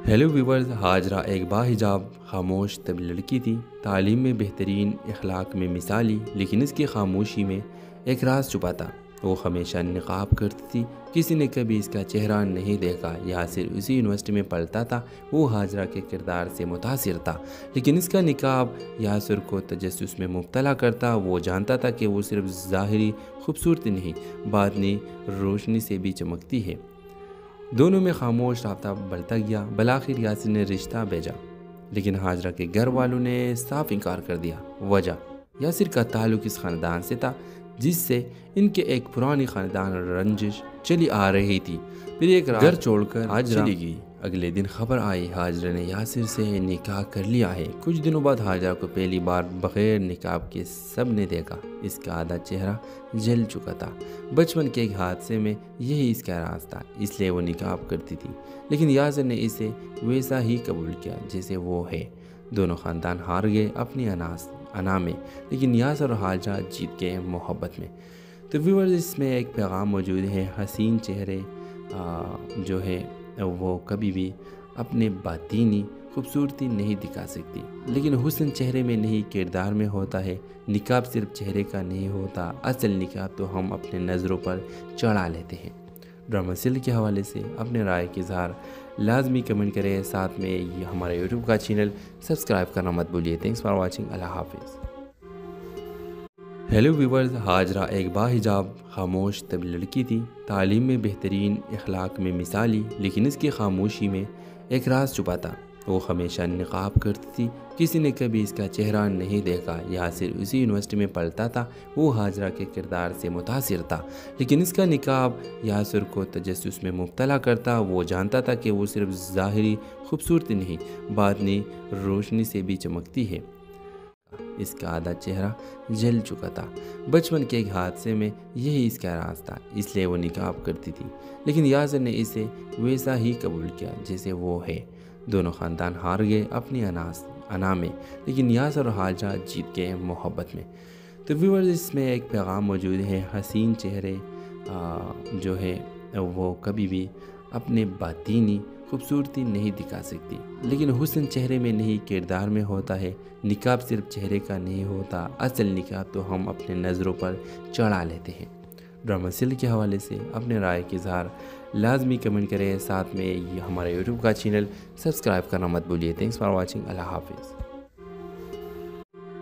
ہیلو ویورز، حاجرہ ایک باحجاب خاموش طبی لڑکی تھی، تعلیم میں بہترین، اخلاق میں مثالی، لیکن اس کی خاموشی میں ایک راز چھپا تھا۔ وہ ہمیشہ نقاب کرتی تھی، کسی نے کبھی اس کا چہرہ نہیں دیکھا۔ یاسر اسی یونیورسٹی میں پڑھتا تھا، وہ حاجرہ کے کردار سے متاثر تھا، لیکن اس کا نقاب یاسر کو تجسس میں مبتلا کرتا۔ وہ جانتا تھا کہ وہ صرف ظاہری خوبصورتی نہیں، باطنی روشنی سے بھی چمکتی ہے۔ دونوں میں خاموش رابطہ بڑھتا گیا۔ بالآخر یاسر نے رشتہ بھیجا، لیکن حاجرہ کے گھر والوں نے صاف انکار کر دیا۔ وجہ، یاسر کا تعلق اس خاندان سے تھا جس سے ان کے ایک پرانی خاندان رنجش چلی آ رہی تھی۔ پھر ایک رات گھر چھوڑ کر حاجرہ چلی گئی۔ اگلے دن خبر آئی حاجرہ نے یاسر سے نکاح کر لیا ہے۔ کچھ دنوں بعد حاجرہ کو پہلی بار بغیر نقاب کے سب نے دیکھا۔ اس کا آدھا چہرہ جل چکا تھا۔ بچپن کے ایک حادثے میں یہی اس کا راز تھا، اس لیے وہ نقاب کرتی تھی، لیکن یاسر نے اسے ویسا ہی قبول کیا جیسے وہ ہے۔ دونوں خاندان ہار گئے اپنی انا میں، لیکن یاسر اور حاجرہ جیت گئے محبت میں۔ تو ویورز، اس میں ایک پیغام موجود ہے، حسین چہرے جو ہے وہ کبھی بھی اپنے باطینی خوبصورتی نہیں دکھا سکتی، لیکن حسن چہرے میں نہیں کردار میں ہوتا ہے۔ نقاب صرف چہرے کا نہیں ہوتا، اصل نقاب تو ہم اپنے نظروں پر چڑھا لیتے ہیں۔ ڈرامہ سیریل کے حوالے سے اپنے رائے کا اظہار لازمی کمنٹ کریں، ساتھ میں یہ ہمارے یوٹیوب کا چینل سبسکرائب کرنا مت بھولیے۔ تھینکس فار واچنگ، اللہ حافظ۔ ہیلو ویورز، ہاجرہ ایک باحجاب خاموش طبی لڑکی تھی، تعلیم میں بہترین، اخلاق میں مثالی، لیکن اس کی خاموشی میں ایک راز چھپا تھا۔ وہ ہمیشہ نقاب کرتی تھی، کسی نے کبھی اس کا چہرہ نہیں دیکھا۔ یاسر اسی یونیورسٹی میں پڑھتا تھا، وہ ہاجرہ کے کردار سے متاثر تھا، لیکن اس کا نقاب یاسر کو تجسس میں مبتلا کرتا۔ وہ جانتا تھا کہ وہ صرف ظاہری خوبصورتی نہیں، باطنی روشنی سے بھی چمکتی ہے۔ اس کا آدھا چہرہ جل چکا تھا، بچپن کے ایک حادثے میں یہی اس کا راز تھا، اس لیے وہ نقاب کرتی تھی، لیکن یاسر نے اسے ویسا ہی قبول کیا جیسے وہ ہے۔ دونوں خاندان ہار گئے اپنی انا میں، لیکن یاسر اور ہاجرہ جیت گئے محبت میں۔ تو ویورز، اس میں ایک پیغام موجود ہے، حسین چہرے جو ہے وہ کبھی بھی اپنے باطینی خوبصورتی نہیں دکھا سکتی، لیکن حسن چہرے میں نہیں کردار میں ہوتا ہے۔ نقاب صرف چہرے کا نہیں ہوتا، اصل نقاب تو ہم اپنے نظروں پر چڑھا لیتے ہیں۔ ڈرامہ سیریل کے حوالے سے اپنے رائے کا اظہار لازمی کمنٹ کریں، ساتھ میں یہ ہمارے یوٹیوب کا چینل سبسکرائب کرنا مت بھولیے۔ تھینکس فار واچنگ، اللہ حافظ۔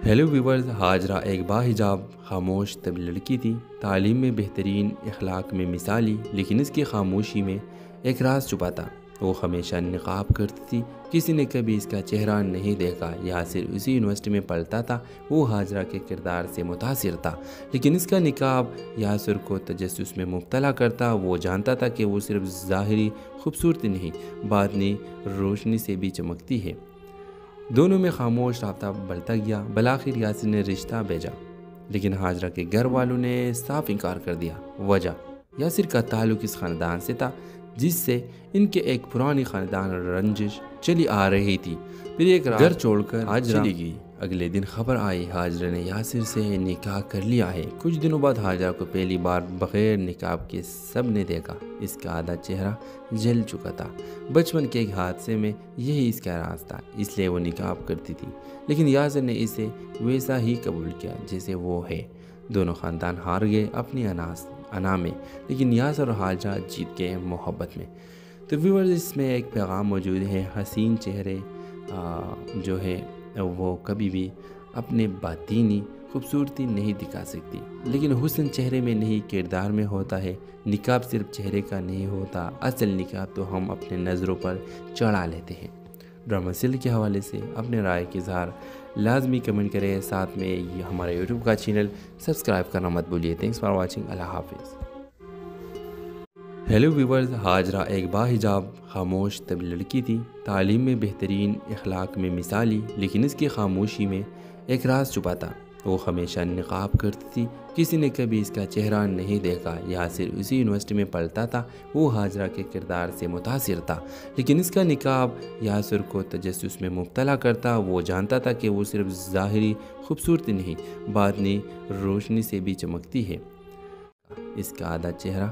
ہیلو ویورز، ہاجرہ ایک باحجاب خاموش طبی لڑکی تھی، تعلیم میں بہترین، اخلاق میں مثالی، لیکن اس کی خاموشی میں ایک راز چھپا تھا۔ وہ ہمیشہ نقاب کرتی تھی، کسی نے کبھی اس کا چہرہ نہیں دیکھا۔ یاسر اسی یونیورسٹی میں پڑھتا تھا، وہ ہاجرہ کے کردار سے متاثر تھا، لیکن اس کا نقاب یاسر کو تجسس میں مبتلا کرتا۔ وہ جانتا تھا کہ وہ صرف ظاہری خوبصورتی نہیں، باطنی روشنی سے بھی چمکتی ہے۔ دونوں میں خاموش رابطہ بڑھتا گیا، بالآخر یاسر نے رشتہ بھیجا، لیکن ہاجرہ کے گھر والوں نے صاف انکار کر دیا۔ وجہ، یاسر کا تعلق اس خاندان سے تھا جس سے ان کے ایک پرانی خاندان رنجش چلی آ رہی تھی۔ پھر ایک رات گھر چھوڑ کر ہاجرہ چلی گئی۔ اگلے دن خبر آئی ہاجرہ نے یاسر سے نکاح کر لیا ہے۔ کچھ دنوں بعد ہاجرہ کو پہلی بار بغیر نقاب کے سب نے دیکھا۔ اس کا آدھا چہرہ جل چکا تھا، بچپن کے ایک حادثے میں یہی اس کا راز تھا، اس لیے وہ نقاب کرتی تھی، لیکن یاسر نے اسے ویسا ہی قبول کیا جیسے وہ ہے۔ دونوں خاندان ہار گئے اپنی انا میں، لیکن یاسر اور ہاجرہ جیت گئے محبت میں۔ تو ویورز، اس میں ایک پیغام موجود ہے، حسین چہرے جو ہے وہ کبھی بھی اپنے باطینی خوبصورتی نہیں دکھا سکتی، لیکن حسن چہرے میں نہیں کردار میں ہوتا ہے۔ نقاب صرف چہرے کا نہیں ہوتا، اصل نقاب تو ہم اپنے نظروں پر چڑھا لیتے ہیں۔ ڈرامہ سیریل کے حوالے سے اپنے رائے کا اظہار لازمی کمنٹ کریں، ساتھ میں یہ ہمارے یوٹیوب کا چینل سبسکرائب کرنا مت بھولیے۔ تھینکس فار واچنگ، اللہ حافظ۔ ہیلو ویورز، ہاجرہ ایک باحجاب خاموش طبی لڑکی تھی، تعلیم میں بہترین، اخلاق میں مثالی، لیکن اس کی خاموشی میں ایک راز چھپا تھا۔ وہ ہمیشہ نقاب کرتی تھی، کسی نے کبھی اس کا چہرہ نہیں دیکھا۔ یاسر اسی یونیورسٹی میں پڑھتا تھا، وہ ہاجرہ کے کردار سے متاثر تھا، لیکن اس کا نقاب یاسر کو تجسس میں مبتلا کرتا۔ وہ جانتا تھا کہ وہ صرف ظاہری خوبصورتی نہیں، باطنی روشنی سے بھی چمکتی ہے۔ اس کا آدھا چہرہ